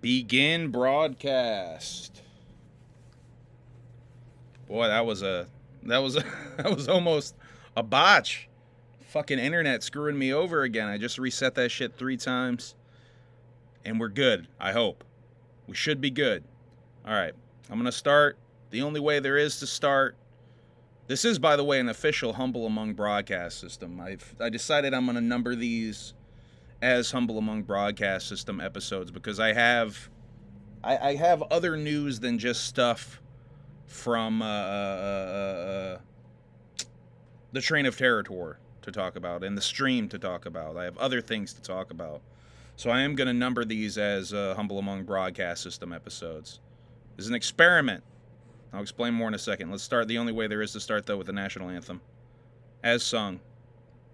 Begin broadcast. Boy, that was almost a botch. Fucking internet screwing me over again. I just reset that shit 3 times. And we're good, I hope. We should be good. Alright, I'm going to start the only way there is to start. This is, by the way, an official Humble Among broadcast system. I decided I'm going to number these as Humble Among broadcast system episodes because I have other news than just stuff from the Train of Terror tour to talk about and the stream to talk about. I have other things to talk about. So I am going to number these as Humble Among broadcast system episodes. This is an experiment. I'll explain more in a second. Let's start the only way there is to start, though, with the national anthem. As sung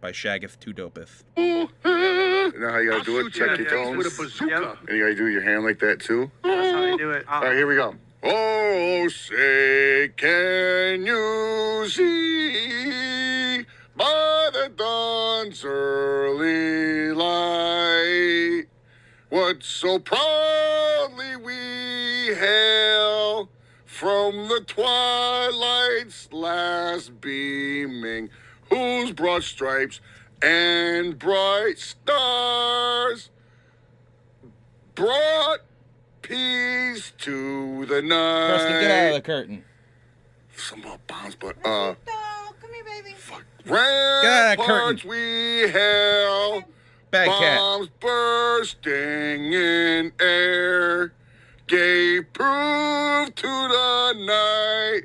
by Shaggeth Two Dopeth. You know how you gotta do it? Check your tones. With a bazooka. And you gotta do your hand like that, too? That's how you do it. All right, here we go. Oh, say, can you see by the dawn's early light what so proudly we hail from the twilight's last beaming, whose broad stripes and bright stars brought peace to the night. Preston, get out of the curtain. Some about bombs, but Come here, baby. ramparts we hail, Bad cat. bombs bursting in air, gave proof to the night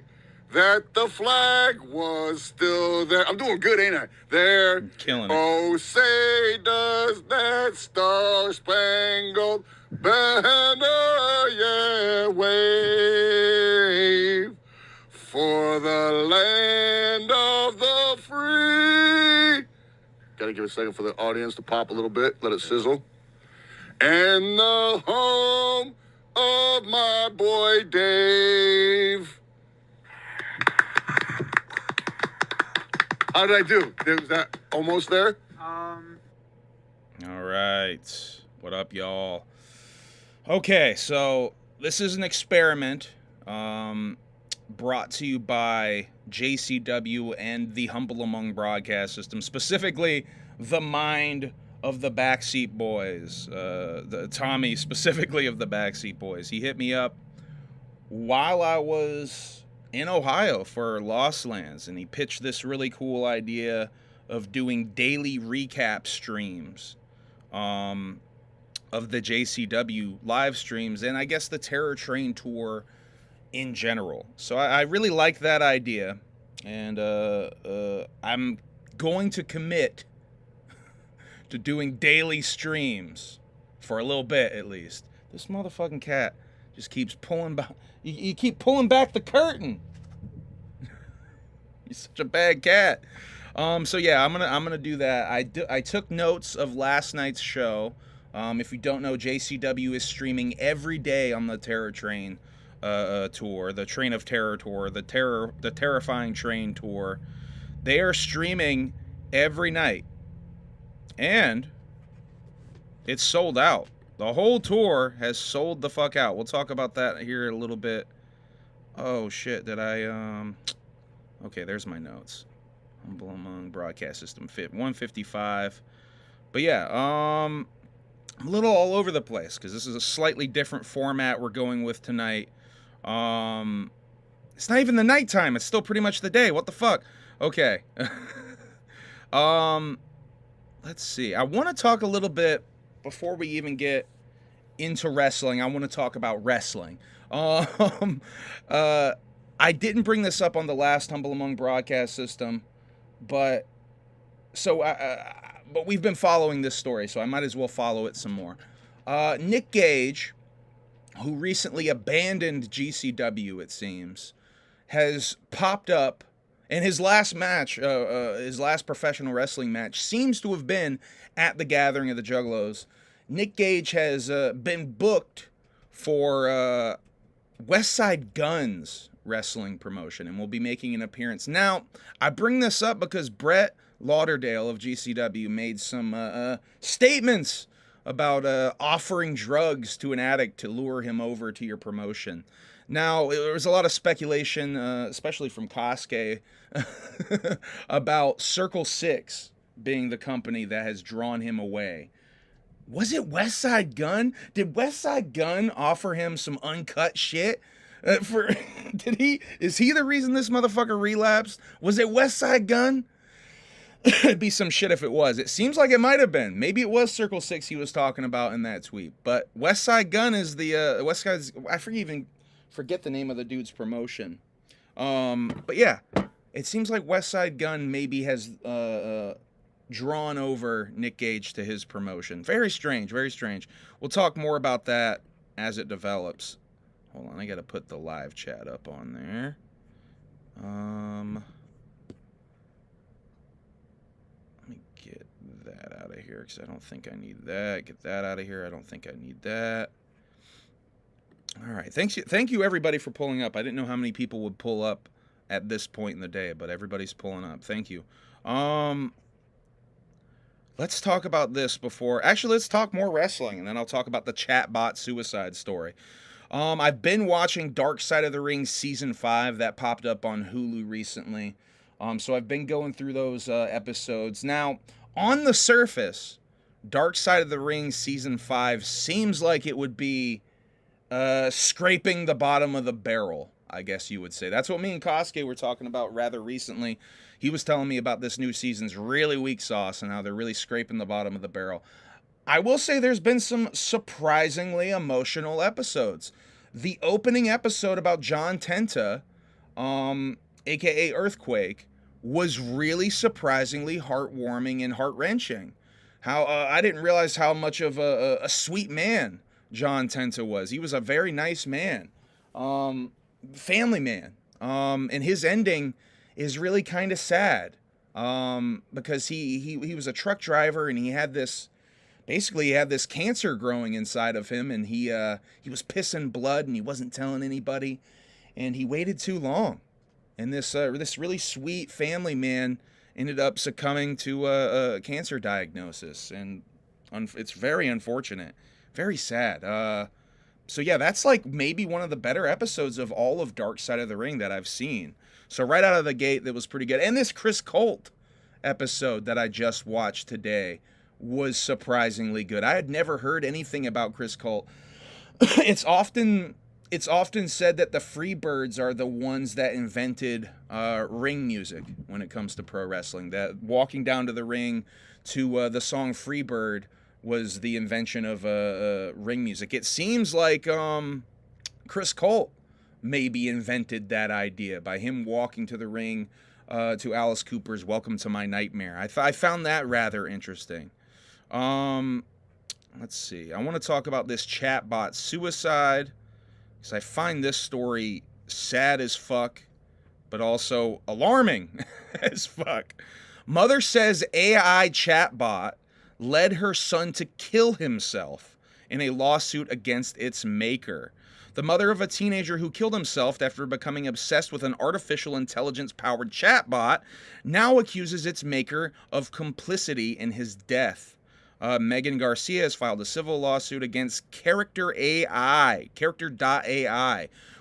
that the flag was still there. I'm doing good, ain't I? There. Killing it. Oh, say does that star-spangled banner yet wave for the land of the free? Gotta give a second for the audience to pop a little bit, let it sizzle. And the home of my boy Dave. How did I do? Was that almost there? All right. What up, y'all? Okay, so this is an experiment brought to you by JCW and the Humble Among broadcast system, specifically the mind of the Backseat Boys, the Tommy specifically of the Backseat Boys. He hit me up while I was in Ohio for Lost Lands, and he pitched this really cool idea of doing daily recap streams of the JCW live streams and I guess the Terror Train tour in general. So I really like that idea, and I'm going to commit to doing daily streams for a little bit at least. This motherfucking cat just keeps pulling back. You keep pulling back the curtain. He's such a bad cat. So yeah, I'm gonna do that. I took notes of last night's show. If you don't know, JCW is streaming every day on the Terror Train tour, the Train of Terror tour, the Terrifying Train tour. They are streaming every night, and it's sold out. The whole tour has sold the fuck out. We'll talk about that here in a little bit. Oh shit, did I okay, there's my notes. Humble Among broadcast system fit 155. But yeah, I'm a little all over the place because this is a slightly different format we're going with tonight. It's not even the nighttime, it's still pretty much the day. What the fuck? Okay. Let's see. I want to talk a little bit before we even get into wrestling. I want to talk about wrestling. I didn't bring this up on the last Humble Among broadcast system, but we've been following this story, so I might as well follow it some more. Nick Gage, who recently abandoned GCW, it seems, has popped up, and his last match, his last professional wrestling match, seems to have been at the Gathering of the Juggalos. Nick Gage has been booked for West Side Guns wrestling promotion and will be making an appearance. Now, I bring this up because Brett Lauderdale of GCW made some statements about offering drugs to an addict to lure him over to your promotion. Now, there was a lot of speculation, especially from Kosuke, about Circle 6 being the company that has drawn him away. Was it West Side Gun? Did West Side Gun offer him some uncut shit? Is he the reason this motherfucker relapsed? Was it West Side Gun? It'd be some shit if it was. It seems like it might have been. Maybe it was Circle 6 he was talking about in that tweet. But West Side Gun is the West Side's, I forget the name of the dude's promotion. But yeah, it seems like West Side Gun maybe has drawn over Nick Gage to his promotion. Very strange, very strange. We'll talk more about that as it develops. Hold on, I gotta put the live chat up on there. Let me get that out of here because I don't think I need that. Get that out of here. I don't think I need that. All right, thank you everybody for pulling up. I didn't know how many people would pull up at this point in the day, but everybody's pulling up. Thank you. Let's talk about this before. Actually, let's talk more wrestling, and then I'll talk about the chatbot suicide story. I've been watching Dark Side of the Ring Season 5 that popped up on Hulu recently. So I've been going through those episodes. Now, on the surface, Dark Side of the Ring Season 5 seems like it would be scraping the bottom of the barrel, I guess you would say. That's what me and Kosuke were talking about rather recently. He was telling me about this new season's really weak sauce and how they're really scraping the bottom of the barrel. I will say there's been some surprisingly emotional episodes. The opening episode about John Tenta, aka Earthquake, was really surprisingly heartwarming and heart-wrenching. How I didn't realize how much of a sweet man John Tenta was. He was a very nice man, family man, and his ending is really kind of sad, because he was a truck driver and he had this cancer growing inside of him, and he was pissing blood and he wasn't telling anybody, and he waited too long, and this really sweet family man ended up succumbing to a cancer diagnosis, and it's very unfortunate, very sad. So yeah, that's like maybe one of the better episodes of all of Dark Side of the Ring that I've seen. So right out of the gate, that was pretty good. And this Chris Colt episode that I just watched today was surprisingly good. I had never heard anything about Chris Colt. It's often said that the Freebirds are the ones that invented ring music when it comes to pro wrestling. That walking down to the ring to the song Freebird was the invention of ring music. It seems like Chris Colt maybe invented that idea by him walking to the ring to Alice Cooper's Welcome to My Nightmare. I found that rather interesting. Let's see. I want to talk about this chatbot suicide because I find this story sad as fuck, but also alarming as fuck. Mother says AI chatbot led her son to kill himself in a lawsuit against its maker. The mother of a teenager who killed himself after becoming obsessed with an artificial intelligence-powered chatbot now accuses its maker of complicity in his death. Megan Garcia has filed a civil lawsuit against Character.ai,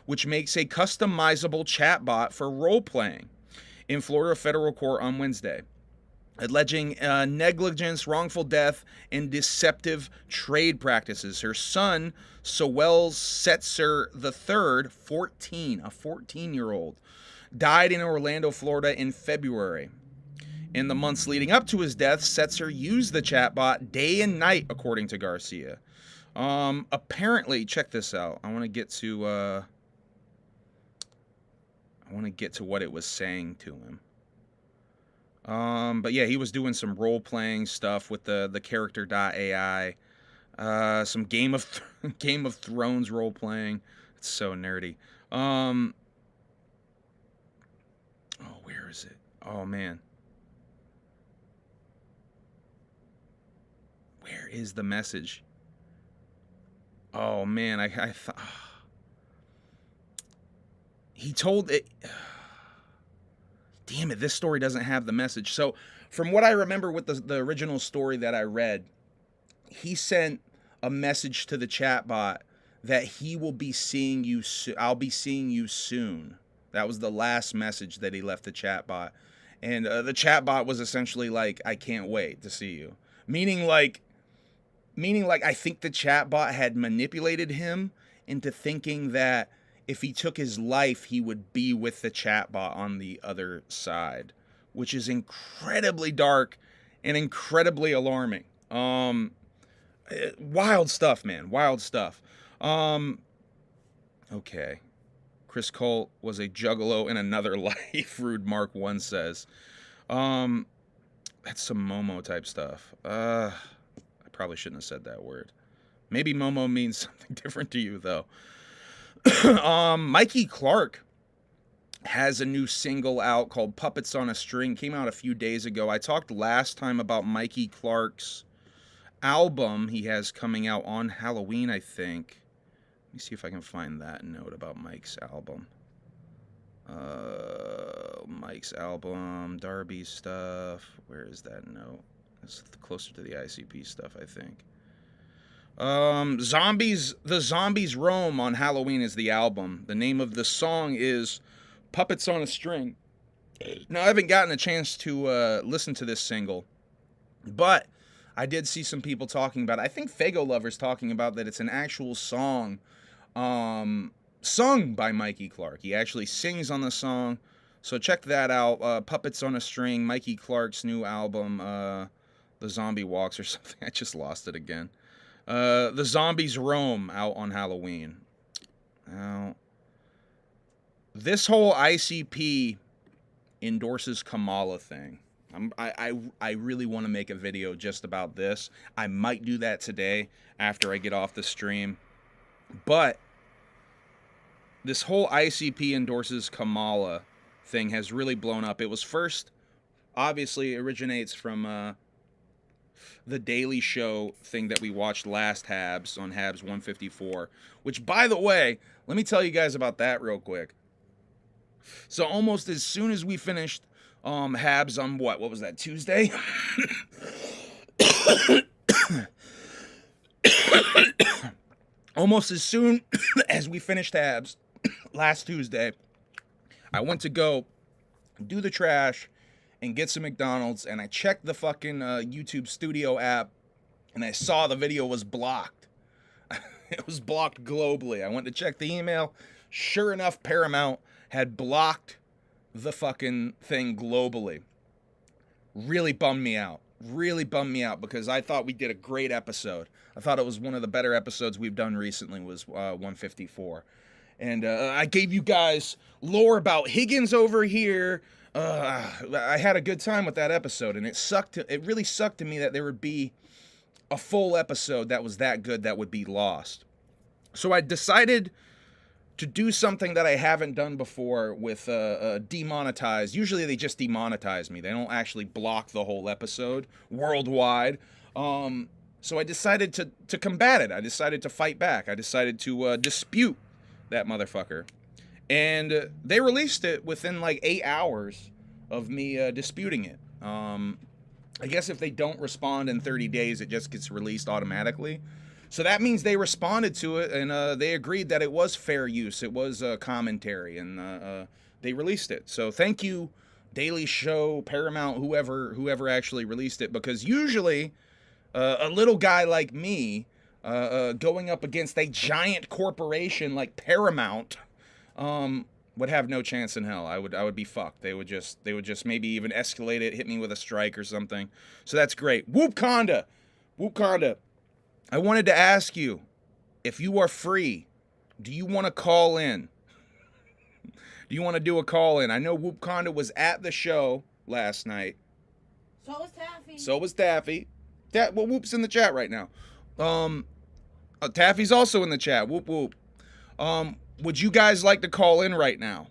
which makes a customizable chatbot for role-playing, in Florida federal court on Wednesday, alleging negligence, wrongful death, and deceptive trade practices. Her son, Sowell Setzer III, a 14-year-old, died in Orlando, Florida in February. In the months leading up to his death, Setzer used the chatbot day and night, according to Garcia. Apparently, check this out. I want to get to what it was saying to him. But yeah, he was doing some role-playing stuff with the Character.ai, some Game of Thrones role-playing. It's so nerdy. Oh, where is it? Oh, man. Where is the message? Oh, man, I thought... He told it... Damn it, this story doesn't have the message. So, from what I remember with the original story that I read, he sent a message to the chatbot that he will be seeing you. I'll be seeing you soon. That was the last message that he left the chatbot, and the chatbot was essentially like, "I can't wait to see you," meaning like I think the chatbot had manipulated him into thinking that if he took his life, he would be with the chatbot on the other side, which is incredibly dark and incredibly alarming. Wild stuff, man. Wild stuff. Okay. Chris Colt was a juggalo in another life, Rude Mark 1 says. That's some Momo type stuff. I probably shouldn't have said that word. Maybe Momo means something different to you, though. Mikey Clark has a new single out called Puppets on a String. Came out a few days ago. I talked last time about Mikey Clark's album he has coming out on Halloween, I think. Let me see if I can find that note about Mike's album. Mike's album, Darby stuff. Where is that note? It's closer to the ICP stuff, I think. The Zombies Roam on Halloween is the album. The name of the song is Puppets on a String. Now, I haven't gotten a chance to listen to this single, but I did see some people talking about it. I think Fago Lover's talking about that it's an actual song sung by Mikey Clark. He actually sings on the song, so check that out. Puppets on a String, Mikey Clark's new album, The Zombie Walks or something. I just lost it again. The Zombies Roam out on Halloween. Now, this whole ICP endorses Kamala thing. I really want to make a video just about this. I might do that today after I get off the stream. But this whole ICP endorses Kamala thing has really blown up. It was first, obviously, originates from the Daily Show thing that we watched last HABS on HABS 154, which, by the way, let me tell you guys about that real quick. So almost as soon as we finished HABS on what was that, Tuesday? Almost as soon as we finished HABS last Tuesday, I went to go do the trash and get some McDonald's, and I checked the fucking YouTube Studio app, and I saw the video was blocked. It was blocked globally. I went to check the email. Sure enough, Paramount had blocked the fucking thing globally. Really bummed me out. Really bummed me out because I thought we did a great episode. I thought it was one of the better episodes we've done recently was 154. And I gave you guys lore about Higgins over here. I had a good time with that episode, and it really sucked to me that there would be a full episode that was that good that would be lost. So I decided to do something that I haven't done before with demonetized. Usually they just demonetize me. They don't actually block the whole episode worldwide. So I decided to combat it. I decided to fight back. I decided to dispute that motherfucker. And they released it within like 8 hours of me disputing it. I guess if they don't respond in 30 days, it just gets released automatically. So that means they responded to it, and they agreed that it was fair use. It was commentary, and they released it. So thank you, Daily Show, Paramount, whoever actually released it, because usually a little guy like me going up against a giant corporation like Paramount would have no chance in hell. I would be fucked. They would just maybe even escalate it, hit me with a strike or something. So that's great. Whoopconda. I wanted to ask you, if you are free, do you want to call in? Do you want to do a call in? I know Whoopconda was at the show last night. So was Taffy. Well, Whoop's in the chat right now. Taffy's also in the chat. Whoop. Would you guys like to call in right now?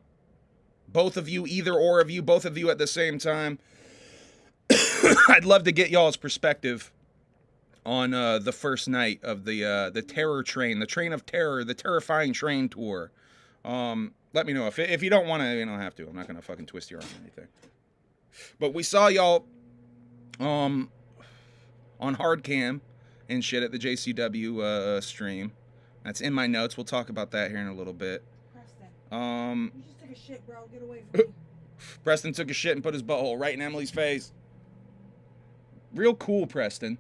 Both of you, either or of you, both of you at the same time. I'd love to get y'all's perspective on the first night of the terror train, the train of terror, the terrifying train tour. Let me know if you don't want to. You don't have to. I'm not gonna fucking twist your arm or anything. But we saw y'all on hard cam and shit at the JCW stream. That's in my notes. We'll talk about that here in a little bit. Preston, you just took a shit, bro. Get away from me. Preston took a shit and put his butthole right in Emily's face. Real cool, Preston.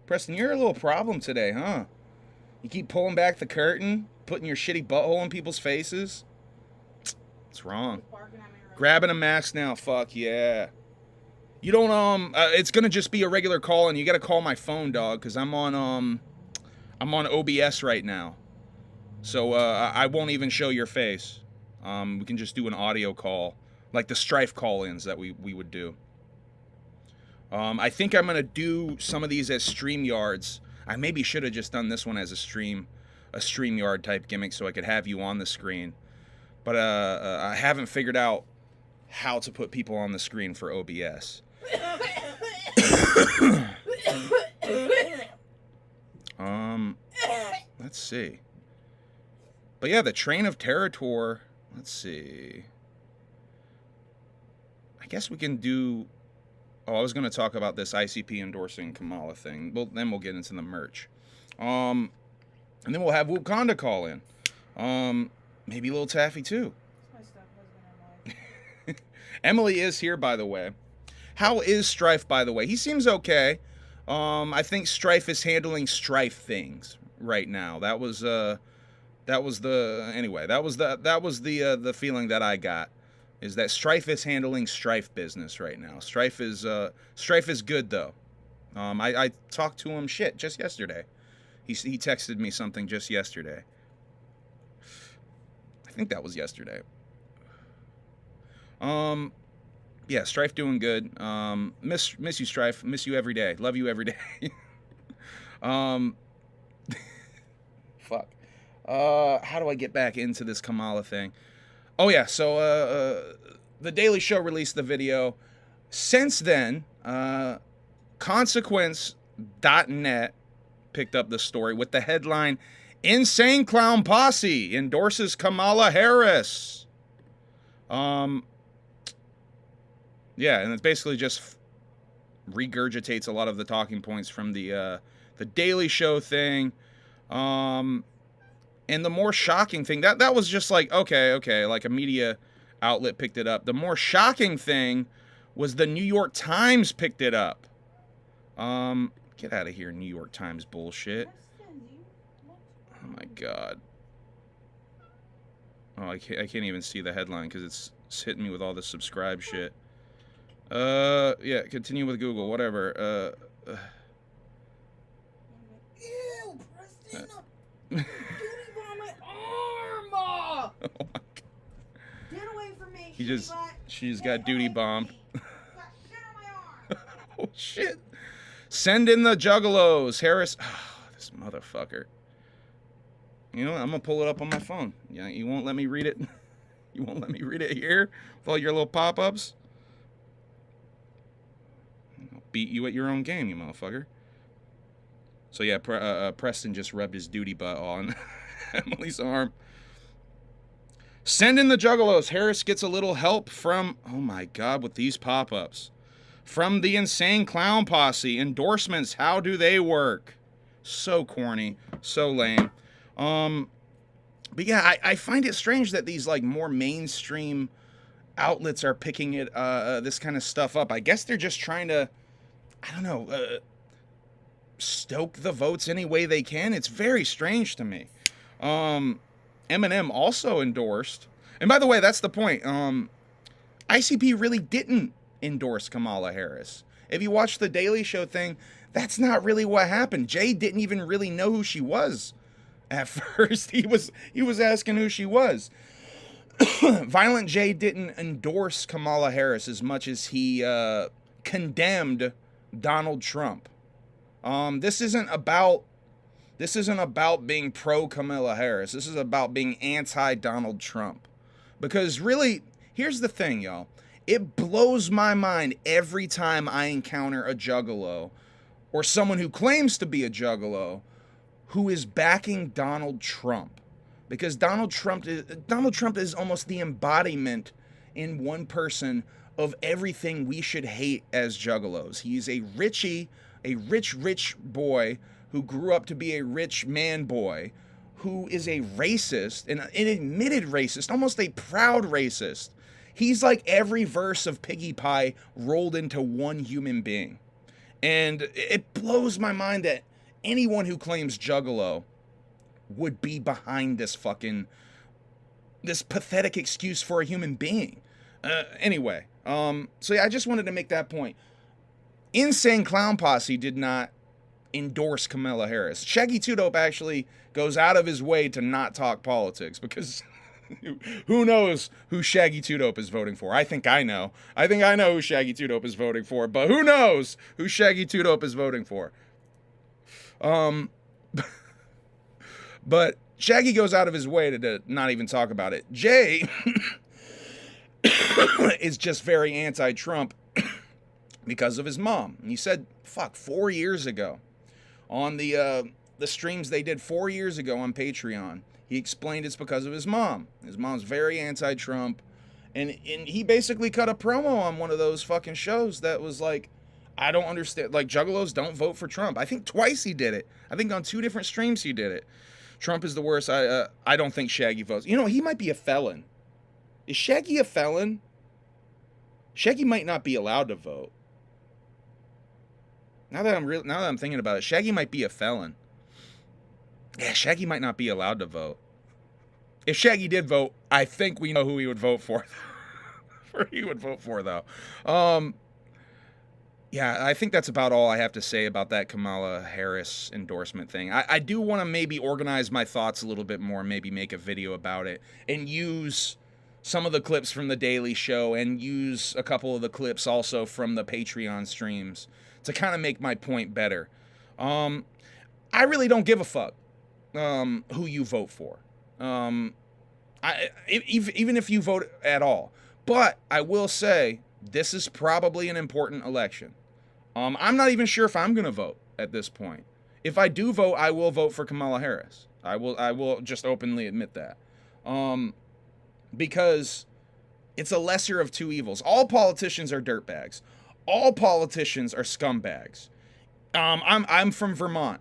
Preston, you're a little problem today, huh? You keep pulling back the curtain, putting your shitty butthole in people's faces. What's wrong? Grabbing a mask now. Fuck yeah. You don't it's gonna just be a regular call, and you gotta call my phone, dog, because I'm on OBS right now. So I won't even show your face. We can just do an audio call, like the Strife call-ins that we would do. I think I'm gonna do some of these as StreamYards. I maybe should have just done this one as a StreamYard type gimmick, so I could have you on the screen. But I haven't figured out how to put people on the screen for OBS. Let's see. But yeah, the Train of Terror tour. Let's see. I guess we can do. Oh, I was going to talk about this ICP endorsing Kamala thing. Well, then we'll get into the merch. And then we'll have Wakanda call in. Maybe Lil Taffy too. Emily is here, by the way. How is Strife, by the way? He seems okay. I think Strife is handling Strife things right now. That was the feeling that I got, is that Strife is handling Strife business right now. Strife is good though. I talked to him just yesterday. He texted me something just yesterday. I think that was yesterday. Yeah, Strife doing good. Miss you, Strife. Miss you every day. Love you every day. Fuck. How do I get back into this Kamala thing? Oh yeah, so The Daily Show released the video. Since then, Consequence.net picked up the story with the headline, "Insane Clown Posse endorses Kamala Harris." Yeah, and it basically just regurgitates a lot of the talking points from the Daily Show thing. And the more shocking thing, that was just like, okay, like a media outlet picked it up. The more shocking thing was the New York Times picked it up. Get out of here, New York Times bullshit. Oh my God. Oh, I can't even see the headline because it's hitting me with all the subscribe shit. Yeah, continue with Google, whatever. Ew, Preston! Duty on my arm! Oh my God. Get away from me, she's got duty bombed. Got shit on my arm! Oh shit. Send in the Juggalos. Harris. Oh, this motherfucker. You know, I'm gonna pull it up on my phone. Yeah, you won't let me read it. You won't let me read it here with all your little pop-ups. I'll beat you at your own game, you motherfucker. So yeah, Preston just rubbed his duty butt on Emily's arm. Send in the Juggalos. Harris gets a little help from, oh my God, with these pop-ups. From the Insane Clown Posse. Endorsements, how do they work? So corny, so lame. But yeah, I find it strange that these like more mainstream outlets are picking it this kind of stuff up. I guess they're just trying to, I don't know, stoke the votes any way they can. It's very strange to me. Eminem also endorsed, and by the way, that's the point. ICP really didn't endorse Kamala Harris. If you watch the Daily Show thing, that's not really what happened. Jay didn't even really know who she was at first. He was asking who she was. Violent J didn't endorse Kamala Harris as much as he condemned Donald Trump. This isn't about being pro Kamala Harris. This is about being anti Donald Trump. Because really, here's the thing, y'all. It blows my mind every time I encounter a Juggalo or someone who claims to be a Juggalo who is backing Donald Trump. Because Donald Trump is almost the embodiment in one person of everything we should hate as Juggalos. He's a rich boy who grew up to be a rich man boy, who is a racist, an admitted racist, almost a proud racist. He's like every verse of Piggy Pie rolled into one human being. And it blows my mind that anyone who claims Juggalo would be behind this pathetic excuse for a human being. Anyway, so yeah, I just wanted to make that point. Insane Clown Posse did not endorse Kamala Harris. Shaggy Two Dope actually goes out of his way to not talk politics because who knows who Shaggy Two Dope is voting for? I think I know. I think I know who Shaggy Two Dope is voting for, but who knows who Shaggy Two Dope is voting for? But Shaggy goes out of his way to not even talk about it. Jay is just very anti-Trump because of his mom. And he said, 4 years ago on the streams they did 4 years ago on Patreon, he explained it's because of his mom. His mom's very anti-Trump. And he basically cut a promo on one of those fucking shows that was like, I don't understand. Like, Juggalos don't vote for Trump. I think twice he did it. I think on 2 different streams he did it. Trump is the worst. I don't think Shaggy votes. You know, he might be a felon. Is Shaggy a felon? Shaggy might not be allowed to vote. Now that I'm thinking about it, Shaggy might be a felon. Yeah, Shaggy might not be allowed to vote. If Shaggy did vote, I think we know who he would vote for. Though. Yeah, I think that's about all I have to say about that Kamala Harris endorsement thing. I do want to maybe organize my thoughts a little bit more, maybe make a video about it, and use some of the clips from The Daily Show and use a couple of the clips also from the Patreon streams to kind of make my point better. I really don't give a fuck who you vote for. Even if you vote at all. But I will say, this is probably an important election. I'm not even sure if I'm going to vote at this point. If I do vote, I will vote for Kamala Harris. I will just openly admit that. Because it's a lesser of two evils. All politicians are dirtbags. All politicians are scumbags. I'm from Vermont,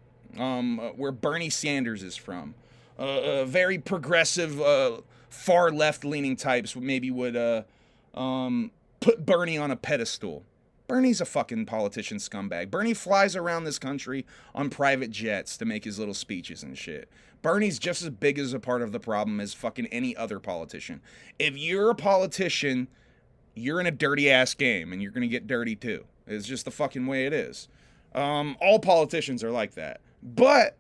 where Bernie Sanders is from. Very progressive, far left-leaning types maybe would put Bernie on a pedestal. Bernie's a fucking politician scumbag. Bernie flies around this country on private jets to make his little speeches and shit. Bernie's just as big as a part of the problem as fucking any other politician. If you're a politician, you're in a dirty-ass game, and you're gonna get dirty too. It's just the fucking way it is. All politicians are like that. But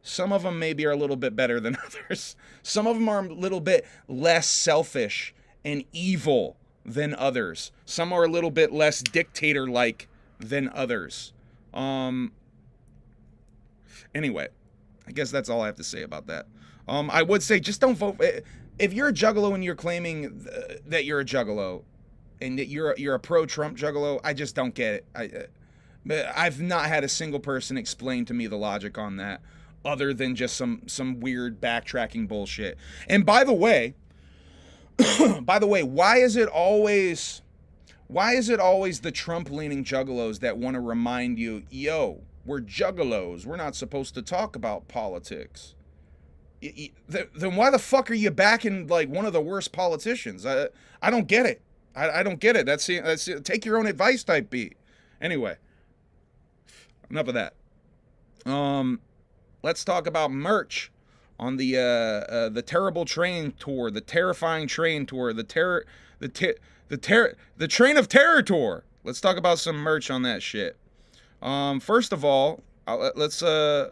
some of them maybe are a little bit better than others. Some of them are a little bit less selfish and evil than others. Some are a little bit less dictator-like than others. Anyway, I guess that's all I have to say about that. I would say just don't vote. If you're a Juggalo and you're claiming that you're a Juggalo and that you're a pro-Trump Juggalo, I just don't get it. I've not had a single person explain to me the logic on that other than just some weird backtracking bullshit. And by the way, why is it always the Trump-leaning Juggalos that want to remind you, yo, we're Juggalos, we're not supposed to talk about politics? Then why the fuck are you backing like one of the worst politicians? I don't get it. I don't get it. That's take your own advice type beat. Anyway, enough of that. Let's talk about merch on the terrible train tour, the terrifying train tour, the train of terror tour. Let's talk about some merch on that shit. First of all, I was going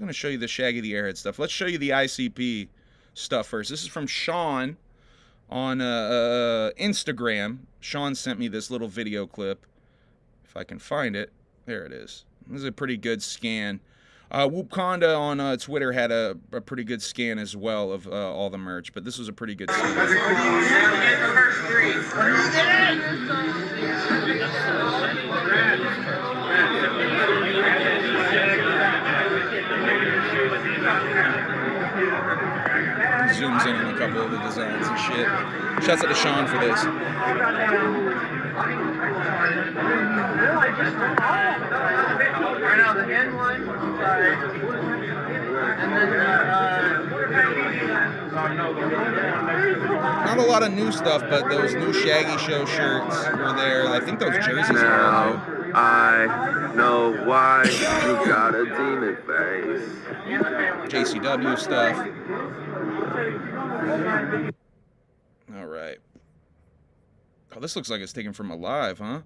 to show you the Shaggy the Airhead stuff. Let's show you the ICP stuff first. This is from Sean on Instagram. Sean sent me this little video clip. If I can find it. There it is. This is a pretty good scan. Whoopconda on Twitter had a pretty good scan as well of all the merch, but this was a pretty good scan. Zooms in on a couple of the designs and shit. Shouts out to Sean for this. Right now, the end one, Not a lot of new stuff, but those new Shaggy Show shirts were there. I think those jerseys are Now, all new. I know why you got a demon face. JCW stuff. All right. Oh, this looks like it's taken from a live, huh?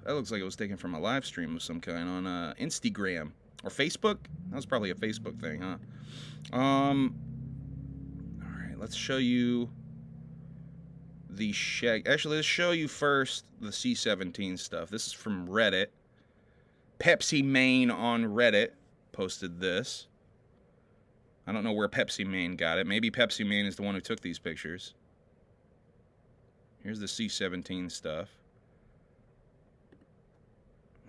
That looks like it was taken from a live stream of some kind on Instagram or Facebook. That was probably a Facebook thing, huh? All right, let's show you the Shag. Actually, let's show you first the C17 stuff. This is from Reddit. Pepsi Main on Reddit posted this. I don't know where Pepsi Main got it. Maybe Pepsi Main is the one who took these pictures. Here's the C17 stuff.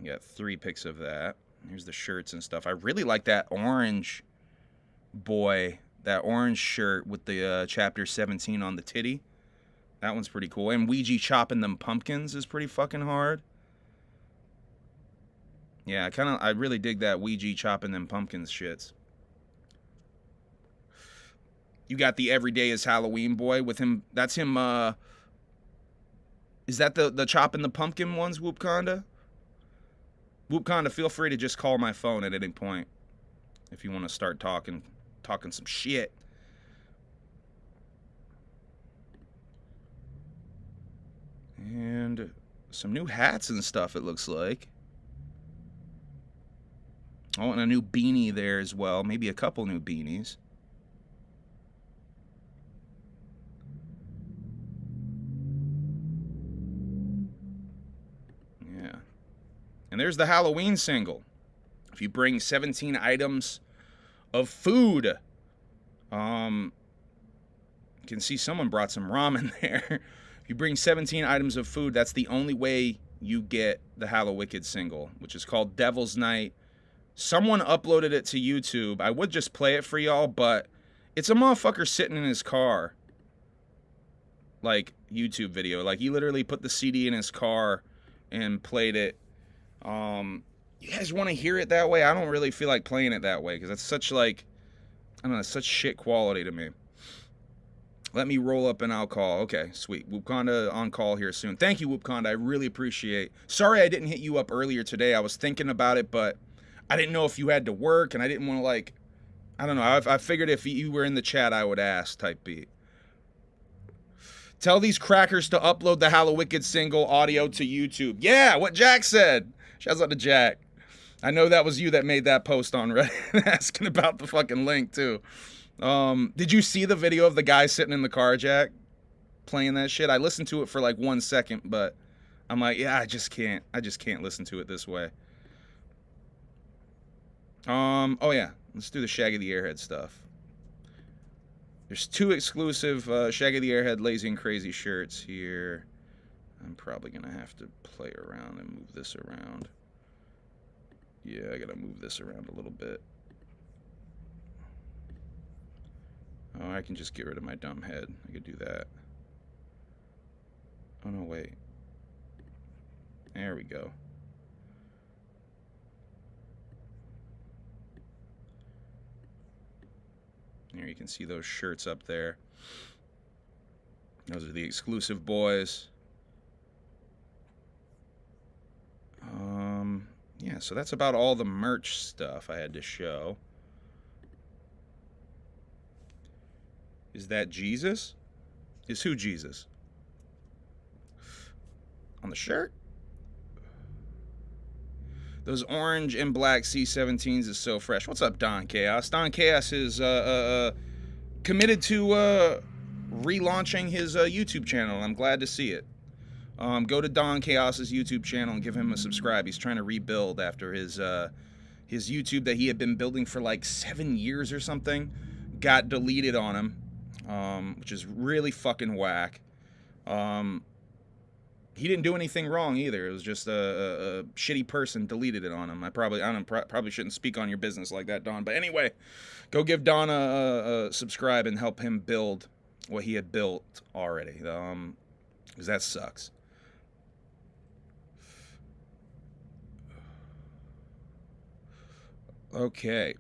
You got 3 pics of that. Here's the shirts and stuff. I really like that orange boy, that orange shirt with the chapter 17 on the titty. That one's pretty cool. And Ouija chopping them pumpkins is pretty fucking hard. Yeah, I really dig that Ouija chopping them pumpkins shits. You got the Everyday is Halloween boy with him. That's him. Is that the chopping the pumpkin ones, Whoopconda? Whoopconda, feel free to just call my phone at any point if you want to start talking some shit. And some new hats and stuff, it looks like. Oh, and a new beanie there as well. Maybe a couple new beanies. Yeah. And there's the Halloween single. If you bring 17 items of food, you can see someone brought some ramen there. If you bring 17 items of food, that's the only way you get the Hallowicked single, which is called Devil's Night. Someone uploaded it to YouTube. I would just play it for y'all, but it's a motherfucker sitting in his car. Like, YouTube video. Like, he literally put the CD in his car and played it. You guys want to hear it that way? I don't really feel like playing it that way, because that's such, like, I don't know, such shit quality to me. Let me roll up and I'll call. Okay, sweet. Whoopconda on call here soon. Thank you, Whoopconda. I really appreciate. Sorry I didn't hit you up earlier today. I was thinking about it, but I didn't know if you had to work, and I didn't want to, like, I don't know. I figured if you were in the chat, I would ask type beat. Tell these crackers to upload the Hallowicked single audio to YouTube. Yeah, what Jack said. Shouts out to Jack. I know that was you that made that post on Reddit asking about the fucking link, too. Did you see the video of the guy sitting in the car, Jack, playing that shit? I listened to it for like 1 second, but I'm like, yeah, I just can't listen to it this way. Oh yeah, let's do the Shaggy the Airhead stuff. There's 2 exclusive Shaggy the Airhead Lazy and Crazy shirts here. I'm probably gonna have to play around and move this around. Yeah, I gotta move this around a little bit. Oh, I can just get rid of my dumb head. I could do that. Oh no, wait. There we go. Here you can see those shirts up there. Those are the exclusive boys. Yeah, so that's about all the merch stuff I had to show. Is that Jesus? Is who Jesus? On the shirt? Those orange and black C17s is so fresh. What's up, Don Chaos? Don Chaos is committed to relaunching his YouTube channel. I'm glad to see it. Go to Don Chaos's YouTube channel and give him a subscribe. He's trying to rebuild after his YouTube that he had been building for like 7 years or something got deleted on him, which is really fucking whack. He didn't do anything wrong either. It was just a shitty person deleted it on him. I probably shouldn't speak on your business like that, Don. But anyway, go give Don a subscribe and help him build what he had built already. Because that sucks. Okay.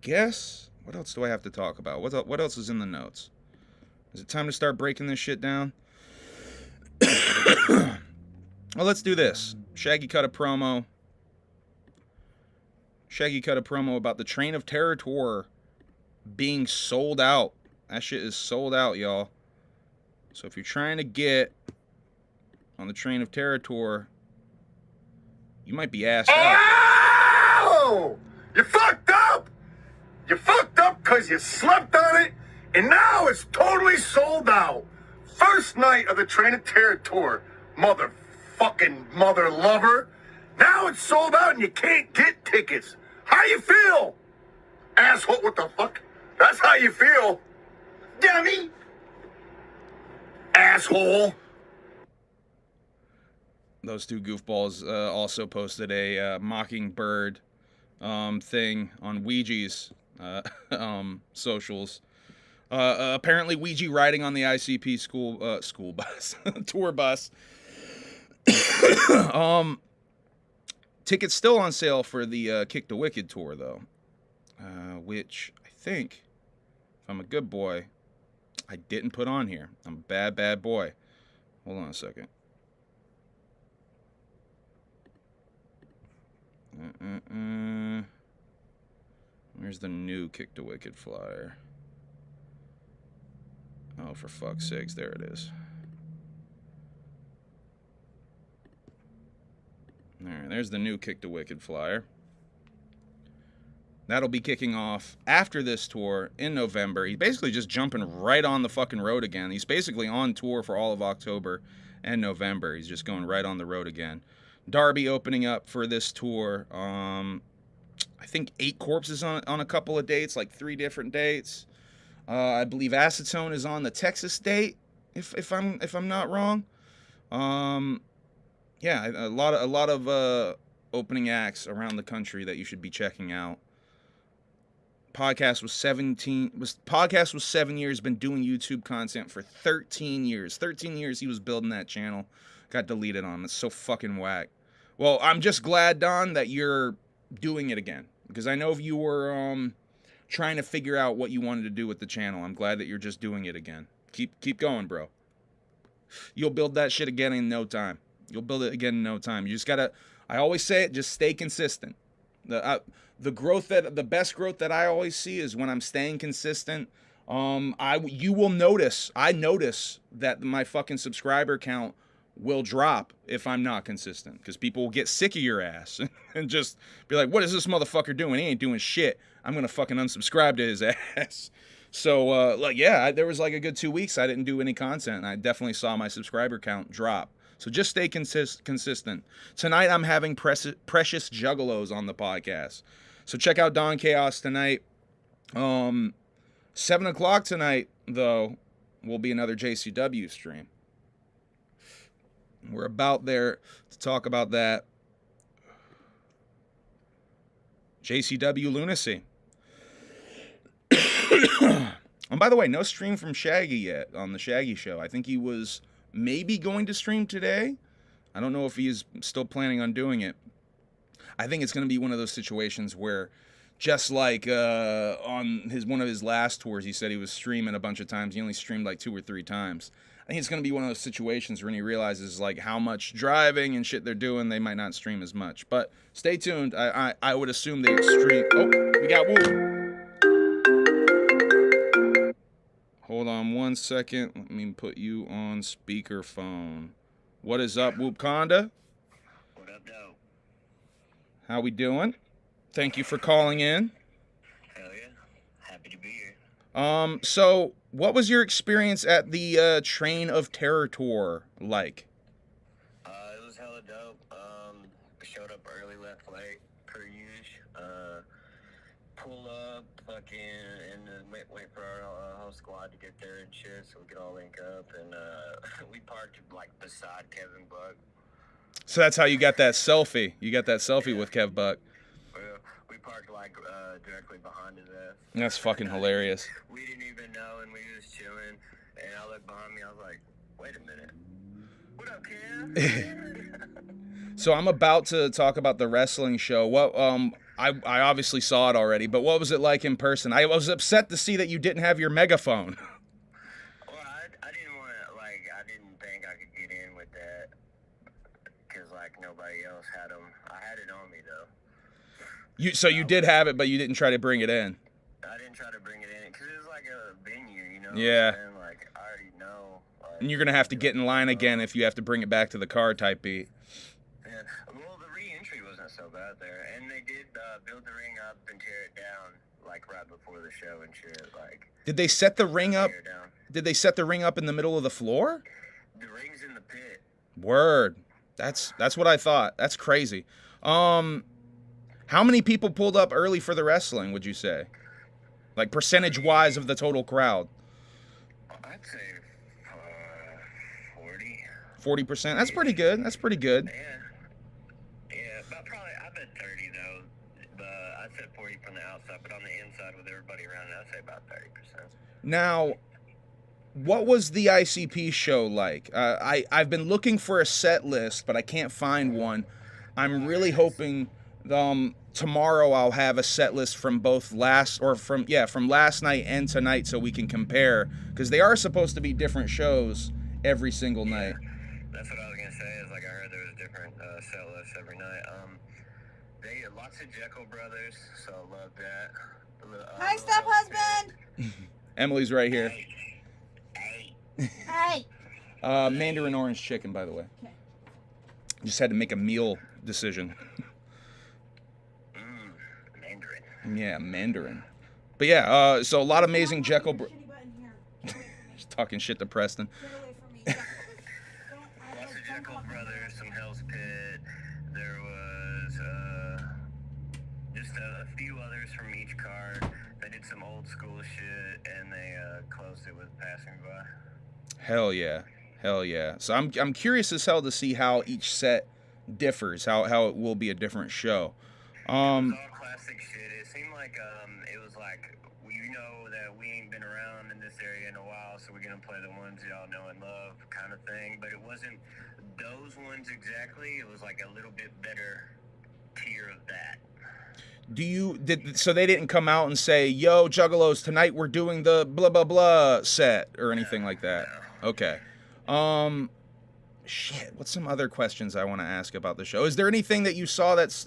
guess, what else do I have to talk about? What else is in the notes? Is it time to start breaking this shit down? Well, let's do this. Shaggy cut a promo about the Train of Terror tour being sold out. That shit is sold out, y'all. So if you're trying to get on the Train of Terror tour, you might be asked out. Oh! You fucked up! You fucked up because you slept on it, and now it's totally sold out. First night of the Train of Terror tour, motherfucking mother lover. Now it's sold out and you can't get tickets. How you feel? Asshole, what the fuck? That's how you feel. Dummy. Asshole. Those two goofballs also posted a Mockingbird thing on Ouija's socials. Apparently Ouija riding on the ICP school bus, tour bus. Tickets still on sale for the Kick the Wicked tour, though, which I think, if I'm a good boy, I didn't put on here. I'm a bad boy. Hold on a second. Where's the new Kick the Wicked flyer? Oh, for fuck's sakes, there it is. There's the new Kick the Wicked flyer. That'll be kicking off after this tour in November. He's basically just jumping right on the fucking road again. He's basically on tour for all of October and November. He's just going right on the road again. Darby opening up for this tour. I think 8 Corpses on a couple of dates, like 3 different dates. I believe Acetone is on the Texas date, if I'm not wrong. Yeah, a lot of opening acts around the country that you should be checking out. Podcast was 7 years, been doing YouTube content for 13 years. 13 years he was building that channel. Got deleted on. It's so fucking whack. Well, I'm just glad, Don, that you're doing it again. Because I know if you were trying to figure out what you wanted to do with the channel, I'm glad that you're just doing it again. Keep going, bro. You'll build that shit again in no time. You'll build it again in no time. You just gotta, I always say it, just stay consistent. The best growth that I always see is when I'm staying consistent. You will notice, I notice that my fucking subscriber count will drop if I'm not consistent, because people will get sick of your ass and just be like, what is this motherfucker doing? He ain't doing shit. I'm gonna fucking unsubscribe to his ass. So, there was like a good 2 weeks I didn't do any content, and I definitely saw my subscriber count drop. So just stay consistent. Tonight I'm having Precious Juggalos on the podcast. So check out Don Chaos tonight. 7 o'clock tonight, though, will be another JCW stream. We're about there to talk about that. JCW Lunacy. And by the way, no stream from Shaggy yet on the Shaggy Show. I think he was maybe going to stream today. I don't know if he is still planning on doing it. I think it's going to be one of those situations where, just like on one of his last tours, he said he was streaming a bunch of times. He only streamed like 2 or 3 times. I think it's going to be one of those situations when he realizes like how much driving and shit they're doing, they might not stream as much. But stay tuned. I would assume they stream. Oh, we got Whoop. Hold on 1 second. Let me put you on speakerphone. What is up, Whoop Conda? What up, though? How we doing? Thank you for calling in. Hell yeah. Happy to be here. So what was your experience at the Train of Terror tour like? It was hella dope. I showed up early, left late, per usual. Pull up, fucking, and wait for our whole squad to get there and shit, so we could all link up. And we parked like beside Kevin Buck. So that's how you got that selfie. You got that selfie with Kev Buck. We parked like directly behind his ass. That's fucking hilarious. We didn't even know, and we was chilling. And I looked behind me. I was like, "Wait a minute, what up, Kev?" So I'm about to talk about the wrestling show. I obviously saw it already, but what was it like in person? I was upset to see that you didn't have your megaphone. Well, I didn't want to, like, I didn't think I could get in with that because, like, nobody else had them. I had it on me, though. So you did have it, but you didn't try to bring it in. I didn't try to bring it in because it was like a venue, you know? Yeah. What I'm saying? Like, I already know. Like, And you're going to have to get in line again if you have to bring it back to the car type beat. Yeah. Well, the re-entry wasn't so bad there. And they did build the ring up and tear it down, like, right before the show and shit. Like, Did they set the ring up? tear it down. Did they set the ring up in the middle of the floor? The ring's in the pit. Word. That's what I thought. That's crazy. How many people pulled up early for the wrestling, would you say? Like percentage-wise of the total crowd? I'd say 40. 40%? That's pretty good. That's pretty good. Yeah, but probably, I bet 30, though. But I said 40 from the outside, but on the inside with everybody around it, I'd say about 30%. Now, what was the ICP show like? I've been looking for a set list, but I can't find one. I'm really hoping tomorrow I'll have a set list from from last night and tonight so we can compare, because they are supposed to be different shows every single night. That's what I was gonna say. Is like I heard there was different set lists every night. They had lots of Jekyll brothers, so I love that. Hi, step husband. Emily's right here. Hey. Mandarin orange chicken, by the way. Okay. Just had to make a meal decision. Mandarin. Yeah, Mandarin. But yeah, so a lot of amazing Jekyll. Shitty button here. Just talking shit to Preston. Get away from me. Lots of Jekyll brothers, some Hell's Pit. There was just a few others from each card. They did some old school shit, and they closed it with Passing By. Hell yeah. Hell yeah. So I'm curious as hell to see how each set differs, how it will be a different show. It was all classic shit. It seemed like it was like, we know that we ain't been around in this area in a while, so we're gonna play the ones y'all know and love kind of thing. But it wasn't those ones exactly. It was like a little bit better tier of that. So they didn't come out and say, yo, Juggalos, tonight we're doing the blah blah blah set or anything like that? No. Okay. Shit, what's some other questions I want to ask about the show? Is there anything that you saw that's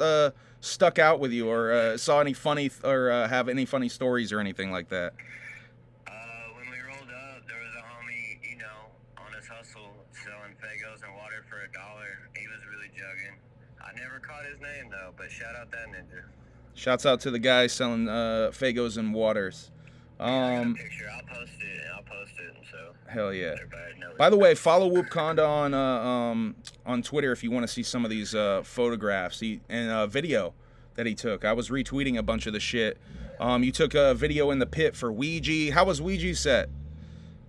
stuck out with you, or saw any funny or have any funny stories or anything like that? When we rolled up, there was a homie, you know, on his hustle selling Fagos and water for $1. He was really jugging. I never caught his name though, but shout out that ninja. Shouts out to the guy selling Fagos and waters. I got a picture. I'll post it. So Hell yeah. everybody knows. By the way, follow Whoop Conda on Twitter if you want to see some of these photographs and video that he took. I was retweeting a bunch of the shit. You took a video in the pit for Ouija. How was Ouija's set?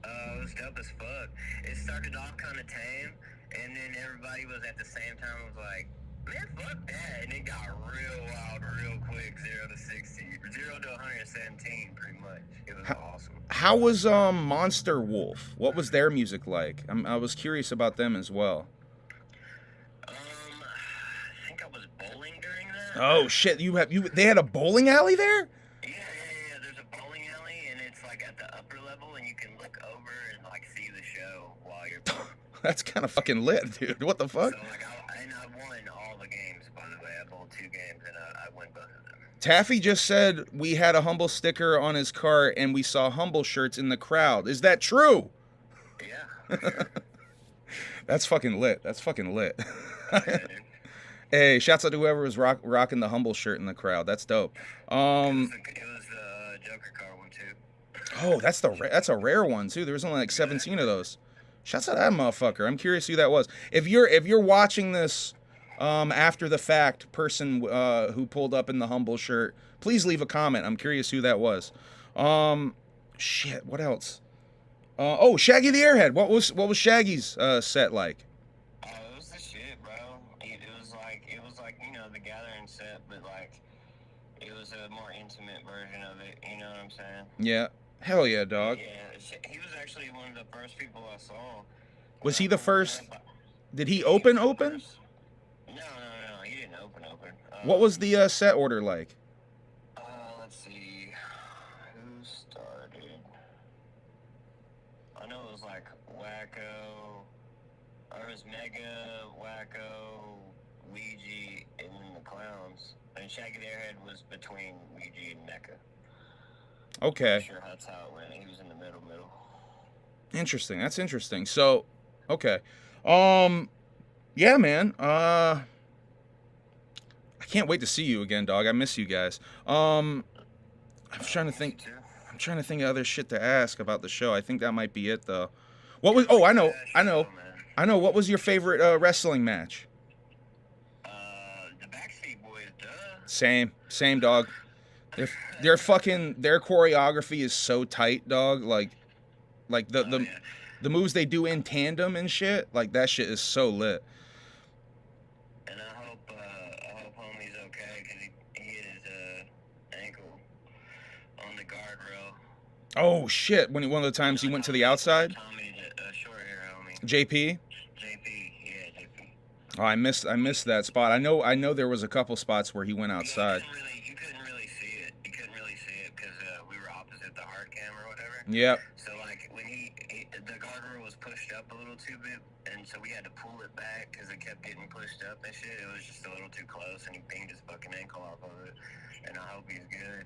It was dope as fuck. It started off kind of tame, and then everybody was at the same time was like, man, fuck that. And it got real wild real quick, 0 to 60, 0 to 117 pretty much. It was awesome. How was Monster Wolf? What was their music like? I was curious about them as well. I think I was bowling during that. Oh shit! They had a bowling alley there? Yeah. There's a bowling alley, and it's like at the upper level, and you can look over and like see the show while you're bowling. That's kind of fucking lit, dude. What the fuck? So like, I won all the games, by the way. I bowled 2 games, and I won both of them. Taffy just said we had a Humble sticker on his car and we saw Humble shirts in the crowd. Is that true? Yeah. That's fucking lit. That's fucking lit. Yeah, dude. Hey, shouts out to whoever was rocking the Humble shirt in the crowd. That's dope. It was the Joker car one too. Oh, that's a rare one too. There was only like 17 of those. Shouts out to that motherfucker. I'm curious who that was. If you're watching this after the fact, person who pulled up in the Humble shirt, please leave a comment. I'm curious who that was. Shit, what else? Shaggy the Airhead. What was Shaggy's set like? It was the shit, bro. It was like you know the Gathering set, but like it was a more intimate version of it. You know what I'm saying? Yeah. Hell yeah, dog. Yeah, he was actually one of the first people I saw. Was he the first? Did he open? No, he didn't open. What was the set order like? Let's see. Who started? I know it was like Wacko. Or it was Mega, Wacko, Ouija, and then the Clowns. And Shaggy the Airhead was between Ouija and Mecca. Okay. I'm sure that's how it went. He was in the middle. Interesting. That's interesting. So, okay. Yeah, man. I can't wait to see you again, dog. I miss you guys. I'm trying to think. I'm trying to think of other shit to ask about the show. I think that might be it, though. What was? Oh, I know. What was your favorite wrestling match? The Backstreet Boys, duh. Same, dog. Their choreography is so tight, dog. Like the moves they do in tandem and shit. Like that shit is so lit. And I hope homie's okay because he hit his ankle on the guardrail. Oh shit! One of the times he went to the outside. Tommy, short hair homie. JP. JP. Oh, I missed that spot. I know there was a couple spots where he went outside. You couldn't really see it. You couldn't really see it because we were opposite the hard cam or whatever. Yep. So like when the guardrail was pushed up a little too bit, and so we had to pull it back because it kept getting pushed up and shit. It was just a little too close, and he banged his fucking ankle off of it. And I hope he's good.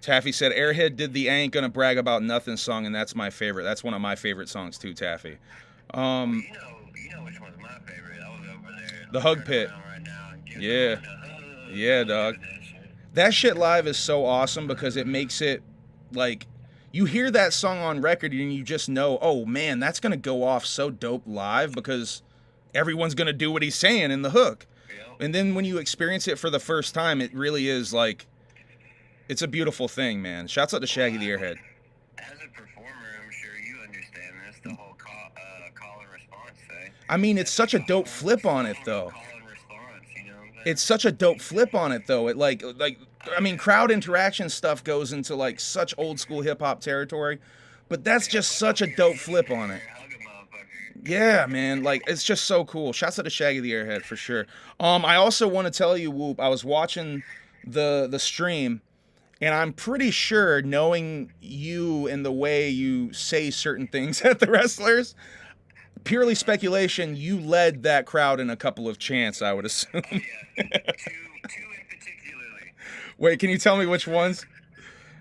Taffy said Airhead did the "Ain't Gonna Brag About Nothing" song, and that's my favorite. That's one of my favorite songs too, Taffy. You know which one's my favorite. I was over there. The Hug Pit. Right now and Yeah. Yeah, dog. That shit live is so awesome because it makes it like you hear that song on record and you just know, oh man, that's gonna go off so dope live because everyone's gonna do what he's saying in the hook. Yep. And then when you experience it for the first time, it really is like it's a beautiful thing, man. Shouts out to Shaggy the Airhead. As a performer, I'm sure you understand this. The whole call and response thing. I mean, it's such a dope flip on it though. Call and response, you know what I'm saying? It's such a dope flip on it though. It like I mean, crowd interaction stuff goes into like such old school hip hop territory, but that's just such a dope flip on it. Hug a motherfucker. Yeah, man, like it's just so cool. Shouts out to Shaggy the Airhead for sure. I also want to tell you, Whoop, I was watching the stream, and I'm pretty sure, knowing you and the way you say certain things at the wrestlers, purely speculation, you led that crowd in a couple of chants, I would assume. Yeah. Two in particularly. Wait, can you tell me which ones?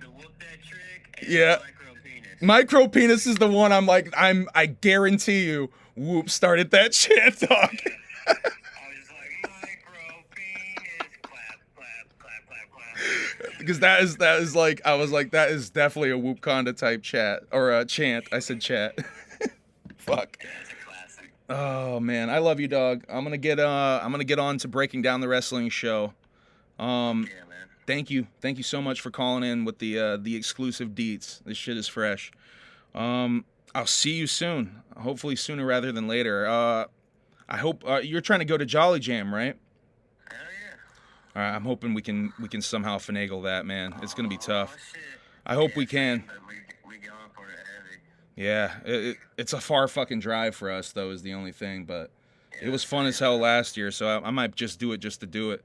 The whoop that trick and Yeah. micro penis. Micro penis is the one I guarantee you, Whoop started that chant, dog. I was like, micro penis, clap, clap, clap, clap, clap. Because that is like, I was like, that is definitely a Whoop Conda type chat or a chant. I said chat. Fuck. That's a classic. Oh man, I love you, dog. I'm gonna get on to breaking down the wrestling show. Yeah, man. Thank you so much for calling in with the exclusive deets. This shit is fresh. I'll see you soon. Hopefully sooner rather than later. I hope you're trying to go to Jolly Jam, right? Hell yeah. All right, I'm hoping we can somehow finagle that, man. It's gonna be tough. Oh, shit. I hope we can. But we going for it heavy. Yeah, it's a far fucking drive for us though, is the only thing. But it was fun as hell last year, so I might just do it just to do it.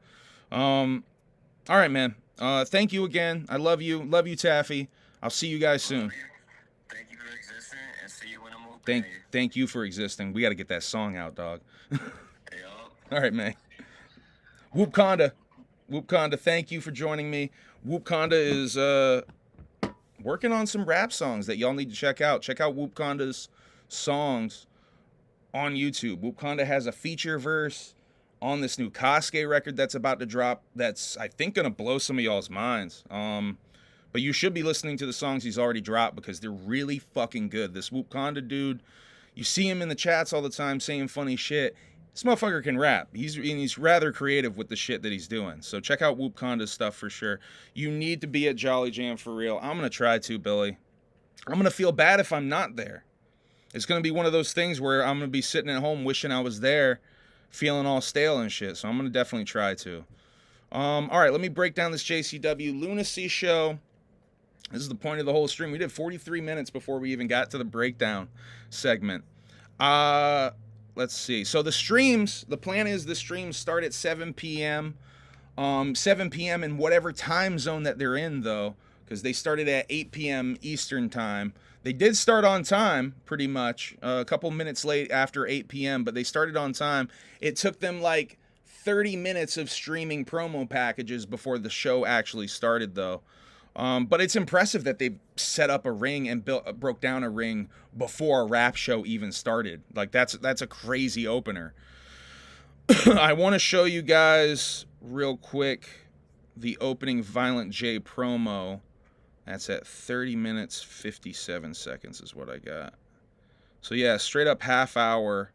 All right, man. Thank you again. I love you. Love you, Taffy. I'll see you guys soon. Thank you for existing, and see you when I'm over. Thank you for existing. We got to get that song out, dog. Yup. All right, man. Whoop Conda, thank you for joining me. Whoop Conda is working on some rap songs that y'all need to check out. Check out Whoop Conda's songs on YouTube. Whoop Conda has a feature verse on this new Kosuke record that's about to drop. That's, I think, gonna blow some of y'all's minds. But you should be listening to the songs he's already dropped because they're really fucking good. This Whoop Conda dude, you see him in the chats all the time saying funny shit. This motherfucker can rap. He's rather creative with the shit that he's doing. So check out Whoop Conda's stuff for sure. You need to be at Jolly Jam for real. I'm gonna try to, Billy. I'm gonna feel bad if I'm not there. It's gonna be one of those things where I'm gonna be sitting at home wishing I was there, feeling all stale and shit. So I'm gonna definitely try to. All right, let me break down this JCW Lunacy show. This is the point of the whole stream. We did 43 minutes before we even got to the breakdown segment. Let's let's see. So the plan is the streams start at 7 p.m. 7 p.m. in whatever time zone that they're in, though, because they started at 8 p.m. Eastern time. They did start on time, pretty much, a couple minutes late after 8 p.m., but they started on time. It took them like 30 minutes of streaming promo packages before the show actually started, though. But it's impressive that they set up a ring and broke down a ring before a rap show even started. Like, that's a crazy opener. I want to show you guys real quick the opening Violent J promo. That's at 30 minutes 57 seconds is what I got. So yeah, straight up half hour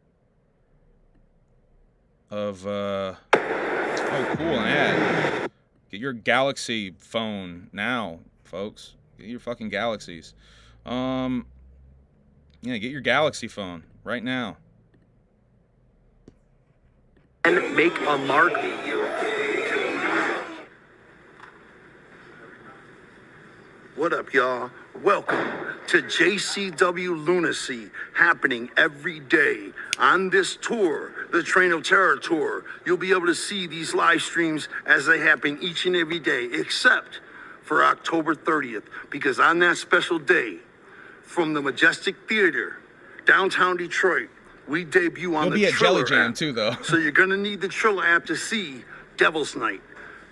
of oh, cool, an ad. Get your Galaxy phone now, folks. Get your fucking Galaxies. Yeah, get your Galaxy phone right now. And make a mark. What up, y'all? Welcome to JCW Lunacy, happening every day on this tour, the Train of Terror tour. You'll be able to see these live streams as they happen each and every day, except for October 30th, because on that special day, from the Majestic Theater, downtown Detroit, we debut on You'll the be at Jelly Triller Jam app. too, though. So you're gonna need the Triller app to see Devil's Night.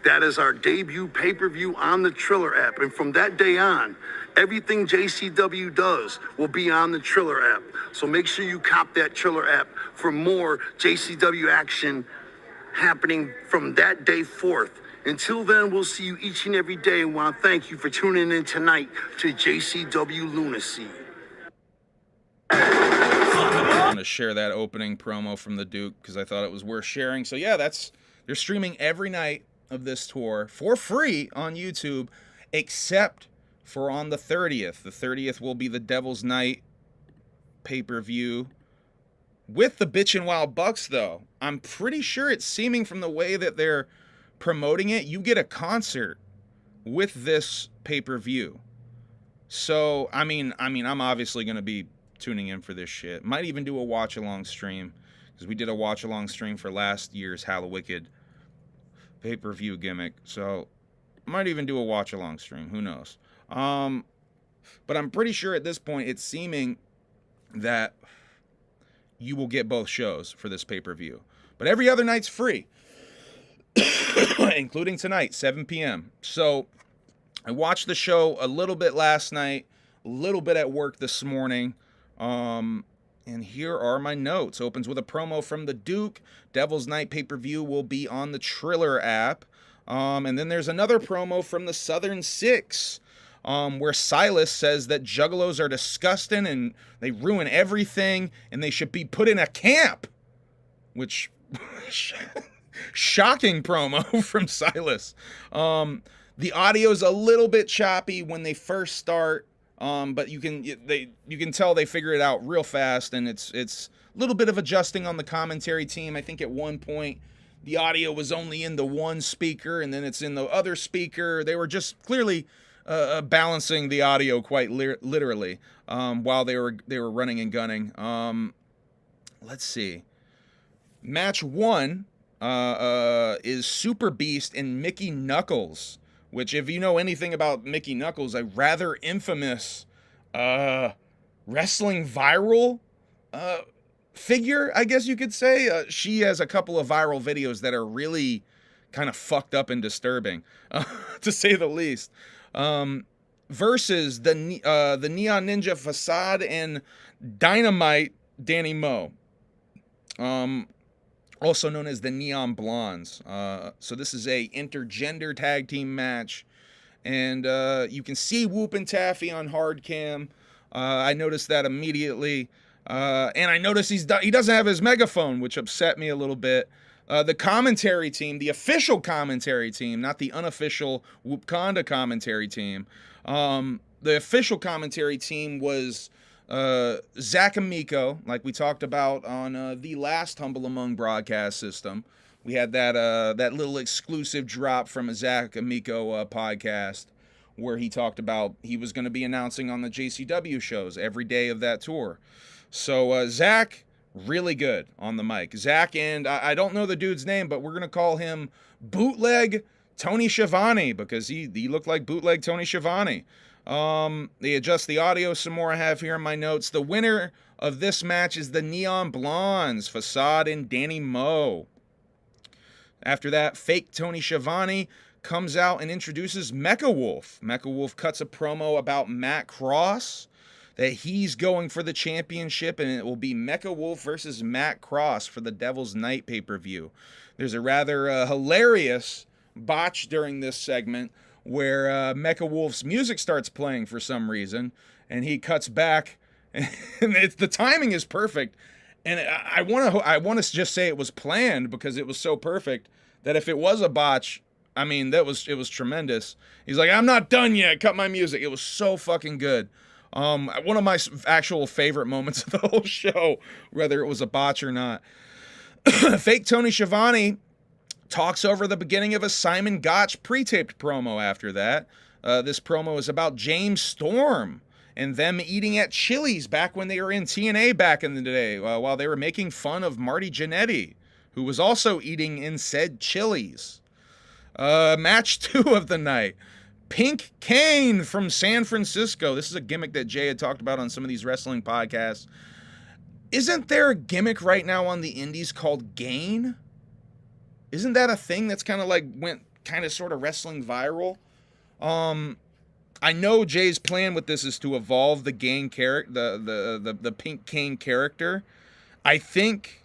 That is our debut pay-per-view on the Triller app. And from that day on, everything JCW does will be on the Triller app. So make sure you cop that Triller app for more JCW action happening from that day forth. Until then, we'll see you each and every day. And want to thank you for tuning in tonight to JCW Lunacy. I'm going to share that opening promo from the Duke because I thought it was worth sharing. So yeah, they're streaming every night of this tour for free on YouTube, except for on the 30th. The 30th will be the Devil's Night pay-per-view with the Bitchin' Wild Bucks, though. I'm pretty sure it's seeming from the way that they're promoting it, you get a concert with this pay-per-view. So, I mean, I'm obviously going to be tuning in for this shit. Might even do a watch-along stream, because we did a watch-along stream for last year's Hallowicked pay-per-view gimmick. So, might even do a watch-along stream. Who knows? But I'm pretty sure at this point it's seeming that you will get both shows for this pay-per-view. But every other night's free, including tonight, 7 p.m. So I watched the show a little bit last night, a little bit at work this morning. And here are my notes. Opens with a promo from the Duke. Devil's Night pay-per-view will be on the Triller app. And then there's another promo from the Southern Six, where Silas says that Juggalos are disgusting and they ruin everything and they should be put in a camp. Which, shocking promo from Silas. The audio's a little bit choppy when they first start. But you can tell they figure it out real fast, and it's a little bit of adjusting on the commentary team. I think at one point the audio was only in the one speaker, and then it's in the other speaker. They were just clearly balancing the audio quite literally while they were running and gunning. Let's see. Match 1 is Super Beast and Mickey Knuckles, which, if you know anything about Mickey Knuckles, a rather infamous wrestling viral figure, I guess you could say. She has a couple of viral videos that are really kind of fucked up and disturbing, to say the least. Versus the Neon Ninja Facade and Dynamite Danny Moe. Also known as the Neon Blondes. So this is a intergender tag team match. And you can see Whoop and Taffy on hard cam. I noticed that immediately. And I noticed he doesn't have his megaphone, which upset me a little bit. The commentary team, the official commentary team, not the unofficial Whoopconda commentary team. The official commentary team was Zach Amico, like we talked about on the last Humble Among broadcast system. We had that little exclusive drop from a Zach Amico podcast where he talked about he was going to be announcing on the JCW shows every day of that tour. So Zach Really good on the mic. Zach and I don't know the dude's name, but we're going to call him Bootleg Tony Schiavone because he looked like Bootleg Tony Schiavone. They adjust the audio some more I have here in my notes. The winner of this match is the Neon Blondes, Facade and Danny Moe. After that, fake Tony Schiavone comes out and introduces Mecha Wolf. Mecha Wolf cuts a promo about Matt Cross, that he's going for the championship, and it will be Mecha Wolf versus Matt Cross for the Devil's Night pay-per-view. There's a rather hilarious botch during this segment where Mecha Wolf's music starts playing for some reason, and he cuts back, and the timing is perfect. And I want to just say it was planned because it was so perfect that if it was a botch, I mean, it was tremendous. He's like, I'm not done yet. Cut my music. It was so fucking good. One of my actual favorite moments of the whole show, whether it was a botch or not. Fake Tony Schiavone talks over the beginning of a Simon Gotch pre-taped promo after that. This promo is about James Storm and them eating at Chili's back when they were in TNA back in the day, while they were making fun of Marty Jannetty, who was also eating in said Chili's. Match 2 of the night. Pink Kane from San Francisco. This is a gimmick that Jay had talked about on some of these wrestling podcasts. Isn't there a gimmick right now on the indies called Gain? Isn't that a thing that's kind of like went kind of sort of wrestling viral? I know Jay's plan with this is to evolve the Gain character, the Pink Kane character. I think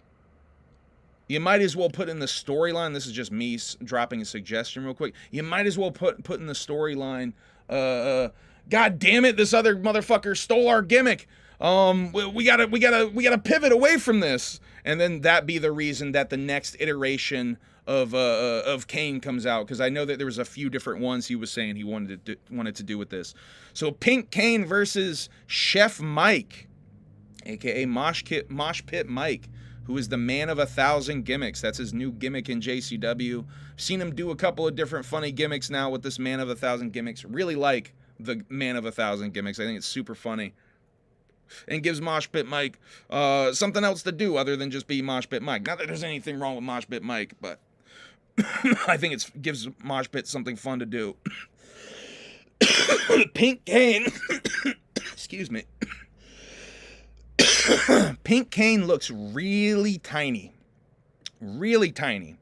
you might as well put in the storyline. This is just me dropping a suggestion real quick. You might as well put in the storyline. God damn it! This other motherfucker stole our gimmick. We gotta pivot away from this, and then that be the reason that the next iteration of Kane comes out, because I know that there was a few different ones he was saying he wanted to do with this. So Pink Kane versus Chef Mike, aka Mosh Pit Mike, who is the man of 1,000 gimmicks. That's his new gimmick in JCW. I've seen him do a couple of different funny gimmicks now with this man of 1,000 gimmicks. Really like the man of 1,000 gimmicks. I think it's super funny. And gives Mosh Pit Mike something else to do other than just be Mosh Pit Mike. Not that there's anything wrong with Mosh Pit Mike, but I think it gives Mosh Pit something fun to do. Pink Kane, excuse me. Pink Kane looks really tiny. Really tiny.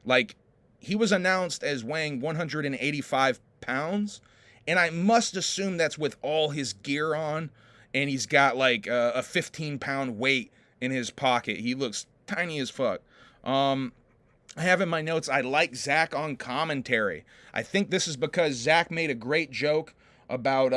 Like, he was announced as weighing 185 pounds, and I must assume that's with all his gear on, and he's got like a 15-pound weight in his pocket. He looks tiny as fuck. I have in my notes, I like Zach on commentary. I think this is because Zach made a great joke about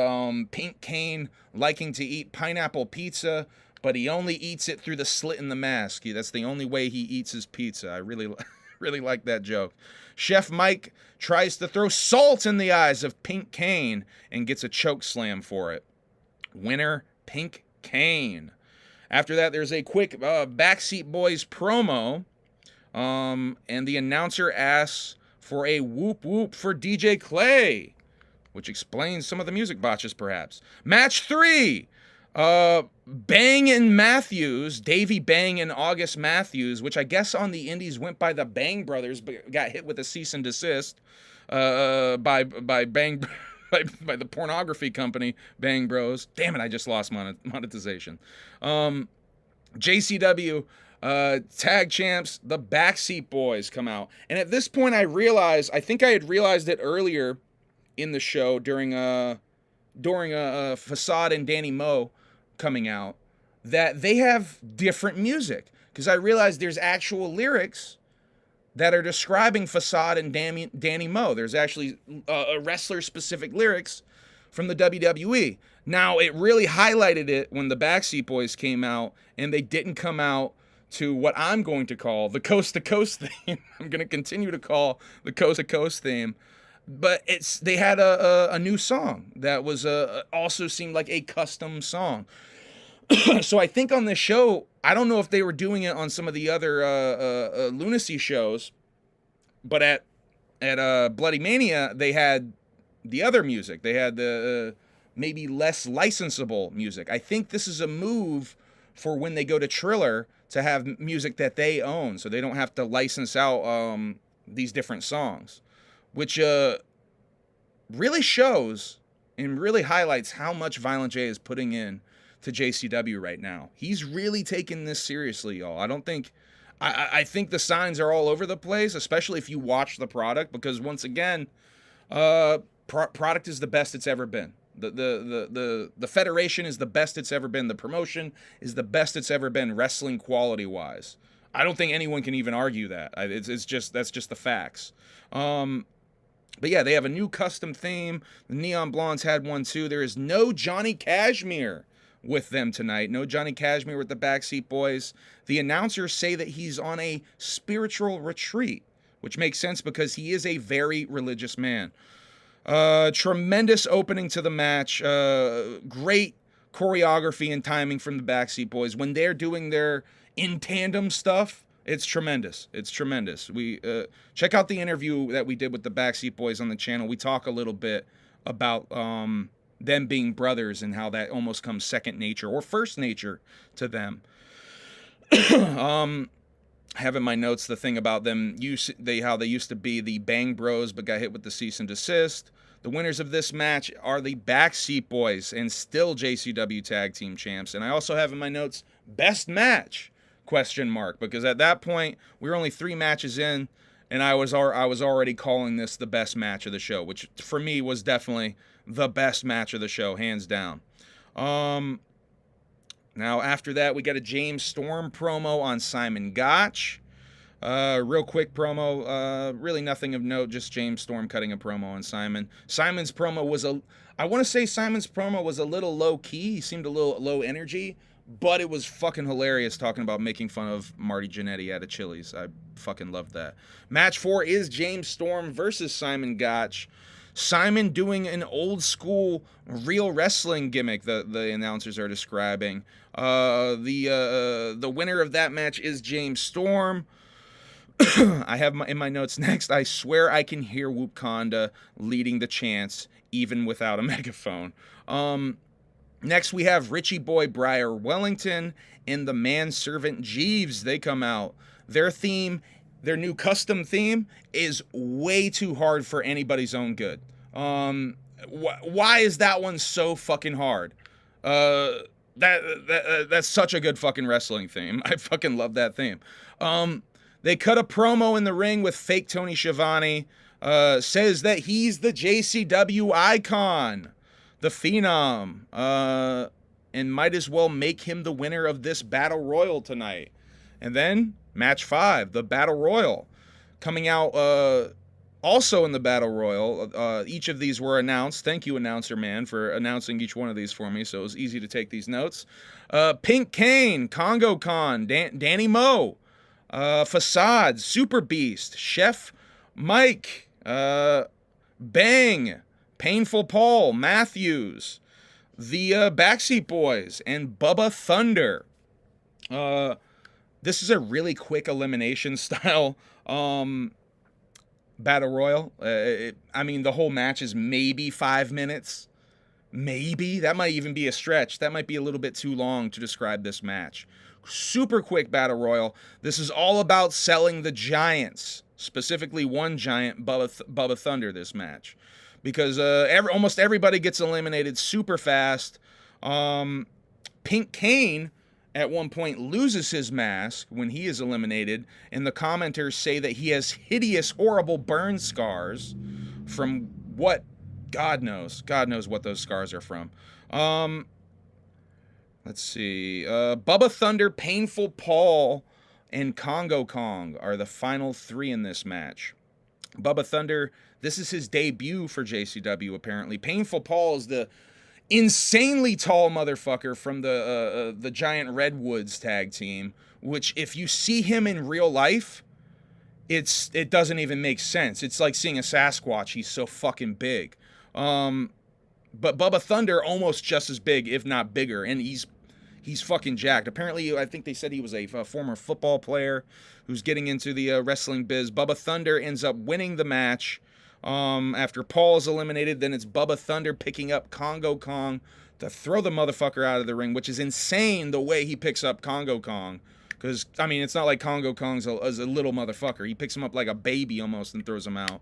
Pink Kane liking to eat pineapple pizza, but he only eats it through the slit in the mask. That's the only way he eats his pizza. I really like that joke. Chef Mike tries to throw salt in the eyes of Pink Kane and gets a choke slam for it. Winner, Pink Kane. After that, there's a quick Backseat Boys promo, and the announcer asks for a whoop whoop for DJ Clay, which explains some of the music botches, perhaps. Match 3, Bang and Matthews, Davey Bang and August Matthews, which I guess on the indies went by the Bang Brothers, but got hit with a cease and desist by Bang. By the pornography company, Bang Bros. Damn it, I just lost monetization. JCW tag champs, the Backseat Boys come out. And at this point I think I had realized it earlier in the show during Facade and Danny Moe coming out, that they have different music. Because I realized there's actual lyrics that are describing Facade and Danny Moe. There's actually a wrestler-specific lyrics from the WWE. Now, it really highlighted it when the Backseat Boys came out, and they didn't come out to what I'm going to call the Coast to Coast theme. I'm going to continue to call the Coast to Coast theme. But they had a new song that was also seemed like a custom song. So I think on this show, I don't know if they were doing it on some of the other Lunacy shows, but at Bloody Mania, they had the other music. They had the maybe less licensable music. I think this is a move for when they go to Triller to have music that they own, so they don't have to license out these different songs, which really shows and really highlights how much Violent J is putting in to JCW right now. He's really taking this seriously, y'all. I think the signs are all over the place, especially if you watch the product, because once again, product is the best it's ever been. The federation is the best it's ever been. The promotion is the best it's ever been, wrestling quality wise. I don't think anyone can even argue that. That's just the facts. But yeah, they have a new custom theme. The Neon Blondes had one too. There is no Johnny Cashmere with them tonight. No Johnny Cashmere with the Backseat Boys. The announcers say that he's on a spiritual retreat, which makes sense because he is a very religious man. Tremendous opening to the match. Great choreography and timing from the Backseat Boys. When they're doing their in tandem stuff, it's tremendous. It's tremendous. We check out the interview that we did with the Backseat Boys on the channel. We talk a little bit about them being brothers and how that almost comes second nature or first nature to them. I have in my notes the thing about them, how they used to be the Bang Bros but got hit with the cease and desist. The winners of this match are the Backseat Boys and still JCW Tag Team Champs. And I also have in my notes, best match, ? Because at that point, we were only 3 matches in, and I was already calling this the best match of the show, which for me was definitely the best match of the show, hands down. Now, after that, we got a James Storm promo on Simon Gotch. Real quick promo, really nothing of note, just James Storm cutting a promo on Simon. Simon's promo was I want to say Simon's promo was a little low-key. He seemed a little low energy, but it was fucking hilarious talking about making fun of Marty Jannetty at a Chili's. I fucking loved that. Match 4 is James Storm versus Simon Gotch. Simon doing an old school real wrestling gimmick that the announcers are describing. The winner of that match is James Storm. I have in my notes next, I swear I can hear Wakanda leading the chants even without a megaphone. Next we have Richie Boy Briar Wellington and the Manservant Jeeves. They come out. Their theme, their new custom theme, is way too hard for anybody's own good. Why is that one so fucking hard? That's such a good fucking wrestling theme. I fucking love that theme. They cut a promo in the ring with fake Tony Schiavone. Says that he's the JCW icon, the Phenom, and might as well make him the winner of this Battle Royal tonight. And then, match 5, the Battle Royal. Coming out also in the Battle Royal, each of these were announced. Thank you, announcer man, for announcing each one of these for me, so it was easy to take these notes. Pink Kane, Congo Khan, Danny Moe, Facade, Super Beast, Chef Mike, Bang, Painful Paul, Matthews, the Backseat Boys, and Bubba Thunder. This is a really quick elimination style Battle Royal. I mean, the whole match is maybe 5 minutes. Maybe. That might even be a stretch. That might be a little bit too long to describe this match. Super quick Battle Royal. This is all about selling the giants. Specifically one giant, Bubba Thunder, this match. Because almost everybody gets eliminated super fast. Pink Kane at one point loses his mask when he is eliminated, and the commenters say that he has hideous, horrible burn scars from what? God knows. God knows what those scars are from. Let's see. Bubba Thunder, Painful Paul, and Congo Kong are the final 3 in this match. Bubba Thunder, this is his debut for JCW, apparently. Painful Paul is the insanely tall motherfucker from the Giant Redwoods tag team, which if you see him in real life, it doesn't even make sense. It's like seeing a Sasquatch. He's so fucking big. But Bubba Thunder almost just as big, if not bigger, and he's fucking jacked. Apparently, I think they said he was a former football player who's getting into the wrestling biz. Bubba Thunder ends up winning the match. After Paul is eliminated, then it's Bubba Thunder picking up Congo Kong to throw the motherfucker out of the ring, which is insane the way he picks up Congo Kong. Because, I mean, it's not like Congo Kong's a little motherfucker. He picks him up like a baby almost and throws him out.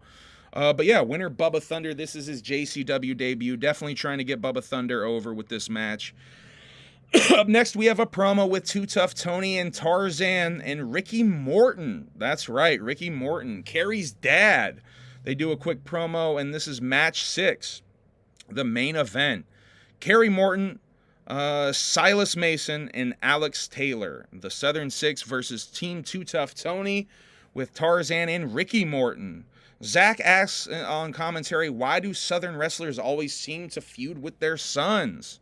But yeah, winner Bubba Thunder. This is his JCW debut. Definitely trying to get Bubba Thunder over with this match. Up next, we have a promo with Too Tough Tony and Tarzan and Ricky Morton. That's right, Ricky Morton, Carrie's dad. They do a quick promo, and this is match 6, the main event. Carrie Morton, Silas Mason, and Alex Taylor. The Southern Six versus Team Too Tough Tony with Tarzan and Ricky Morton. Zach asks on commentary, why do Southern wrestlers always seem to feud with their sons?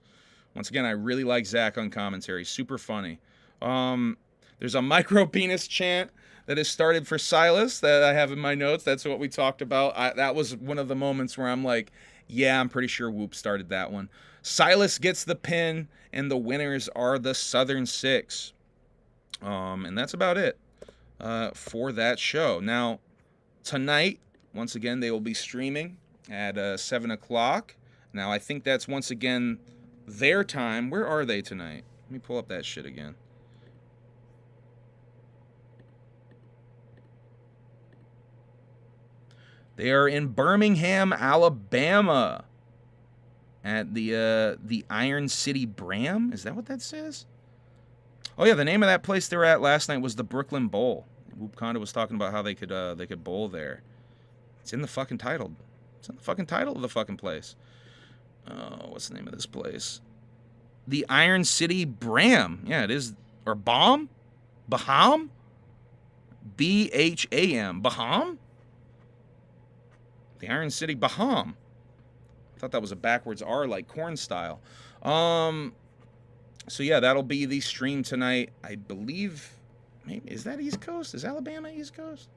Once again, I really like Zach on commentary. Super funny. There's a micro penis chant that has started for Silas that I have in my notes. That's what we talked about. That was one of the moments where I'm like, yeah, I'm pretty sure Whoop started that one. Silas gets the pin, and the winners are the Southern Six. And that's about it for that show. Now, tonight, once again, they will be streaming at 7 o'clock. Now, I think that's once again their time. Where are they tonight? Let me pull up that shit again. They are in Birmingham, Alabama at the Iron City Bram. Is that what that says? Oh yeah, the name of that place they were at last night was the Brooklyn Bowl. Whoop Conda was talking about how they could bowl there. It's in the fucking title. It's in the fucking title of the fucking place. Oh, what's the name of this place? The Iron City Bram. Yeah, it is. Or Bomb? Baham? B-H-A-M. Baham? The Iron City Baham. I thought that was a backwards R like corn style. So yeah, that'll be the stream tonight. I believe, maybe, is that East Coast? Is Alabama East Coast?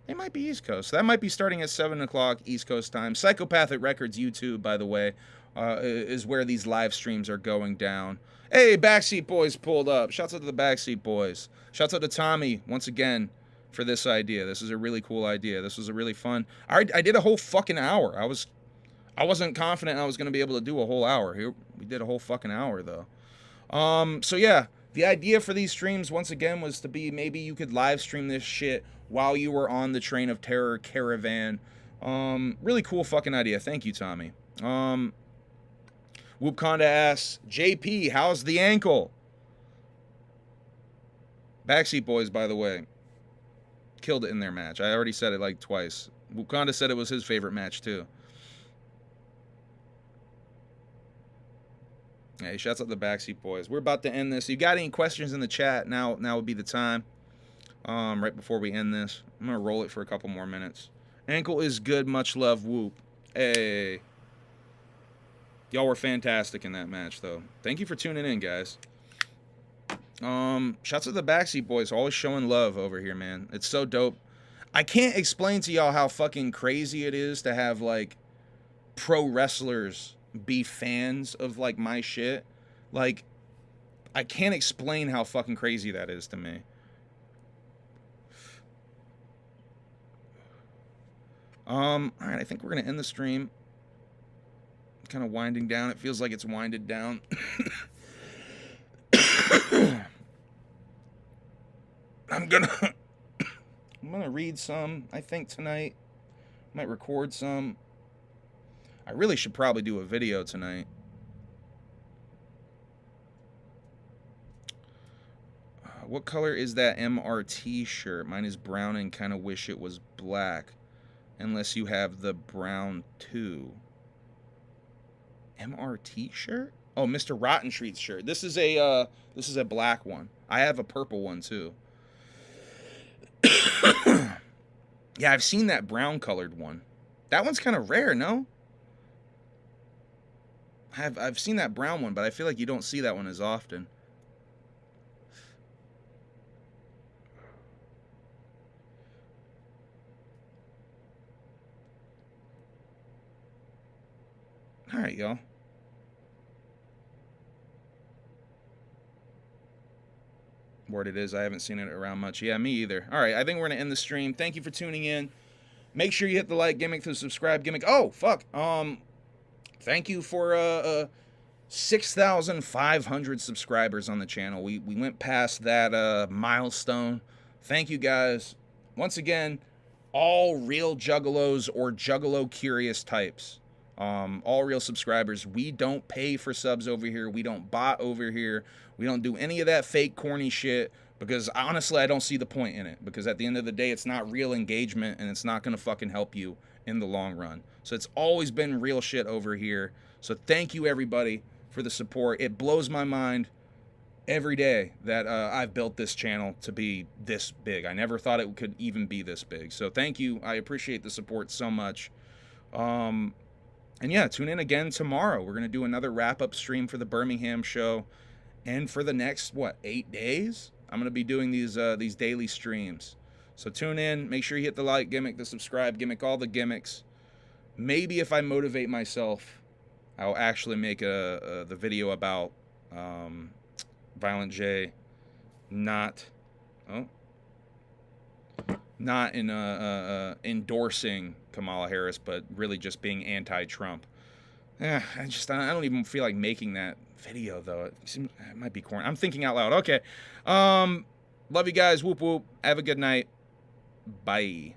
They might be East Coast. That might be starting at 7 o'clock East Coast time. Psychopathic Records YouTube, by the way, is where these live streams are going down. Hey, Backseat Boys pulled up. Shouts out to the Backseat Boys. Shouts out to Tommy, once again, for this idea. This is a really cool idea. This was a really fun. I did a whole fucking hour. I wasn't confident I was going to be able to do a whole hour. Here, we did a whole fucking hour, though. So yeah, the idea for these streams, once again, was to be maybe you could live stream this shit while you were on the Train of Terror caravan. Really cool fucking idea. Thank you, Tommy. Whoop Conda asks, JP, how's the ankle? Backseat Boys, by the way, killed it in their match. I already said it like twice. Whoop Conda said it was his favorite match, too. Hey, shouts out the Backseat Boys. We're about to end this. If you got any questions in the chat, now would be the time. Right before we end this. I'm going to roll it for a couple more minutes. Ankle is good. Much love, Whoop. Hey. Y'all were fantastic in that match, though. Thank you for tuning in, guys. Shouts out the Backseat Boys. Always showing love over here, man. It's so dope. I can't explain to y'all how fucking crazy it is to have, like, pro wrestlers be fans of, like, my shit. Like, I can't explain how fucking crazy that is to me. Alright, I think we're gonna end the stream. Kind of winding down. It feels like it's winded down. I'm gonna read some, I think, tonight. Might record some. I really should probably do a video tonight. What color is that MRT shirt? Mine is brown and kind of wish it was black. Unless you have the brown too. MRT shirt? Oh, Mr. Rotten Treat's shirt. This is a black one. I have a purple one too. Yeah, I've seen that brown colored one. That one's kind of rare, no? I've seen that brown one, but I feel like you don't see that one as often. All right, y'all. Word it is. I haven't seen it around much. Yeah, me either. All right, I think we're going to end the stream. Thank you for tuning in. Make sure you hit the like gimmick, the subscribe gimmick. Oh, fuck. Thank you for 6,500 subscribers on the channel. We went past that milestone. Thank you guys. Once again, all real juggalos or juggalo curious types. All real subscribers. We don't pay for subs over here. We don't bot over here. We don't do any of that fake corny shit because honestly, I don't see the point in it, because at the end of the day, it's not real engagement and it's not going to fucking help you in the long run. So it's always been real shit over here. So thank you everybody for the support. It blows my mind every day that I've built this channel to be this big. I never thought it could even be this big. So thank you. I appreciate the support so much. And yeah, tune in again tomorrow. We're going to do another wrap-up stream for the Birmingham show. And for the next, 8 days? I'm going to be doing these daily streams. So tune in. Make sure you hit the like gimmick, the subscribe gimmick, all the gimmicks. Maybe if I motivate myself, I'll actually make the video about Violent J not endorsing Kamala Harris, but really just being anti-Trump. I don't even feel like making that video, though. It might be corny. I'm thinking out loud. Okay. Love you guys. Whoop, whoop. Have a good night. Bye.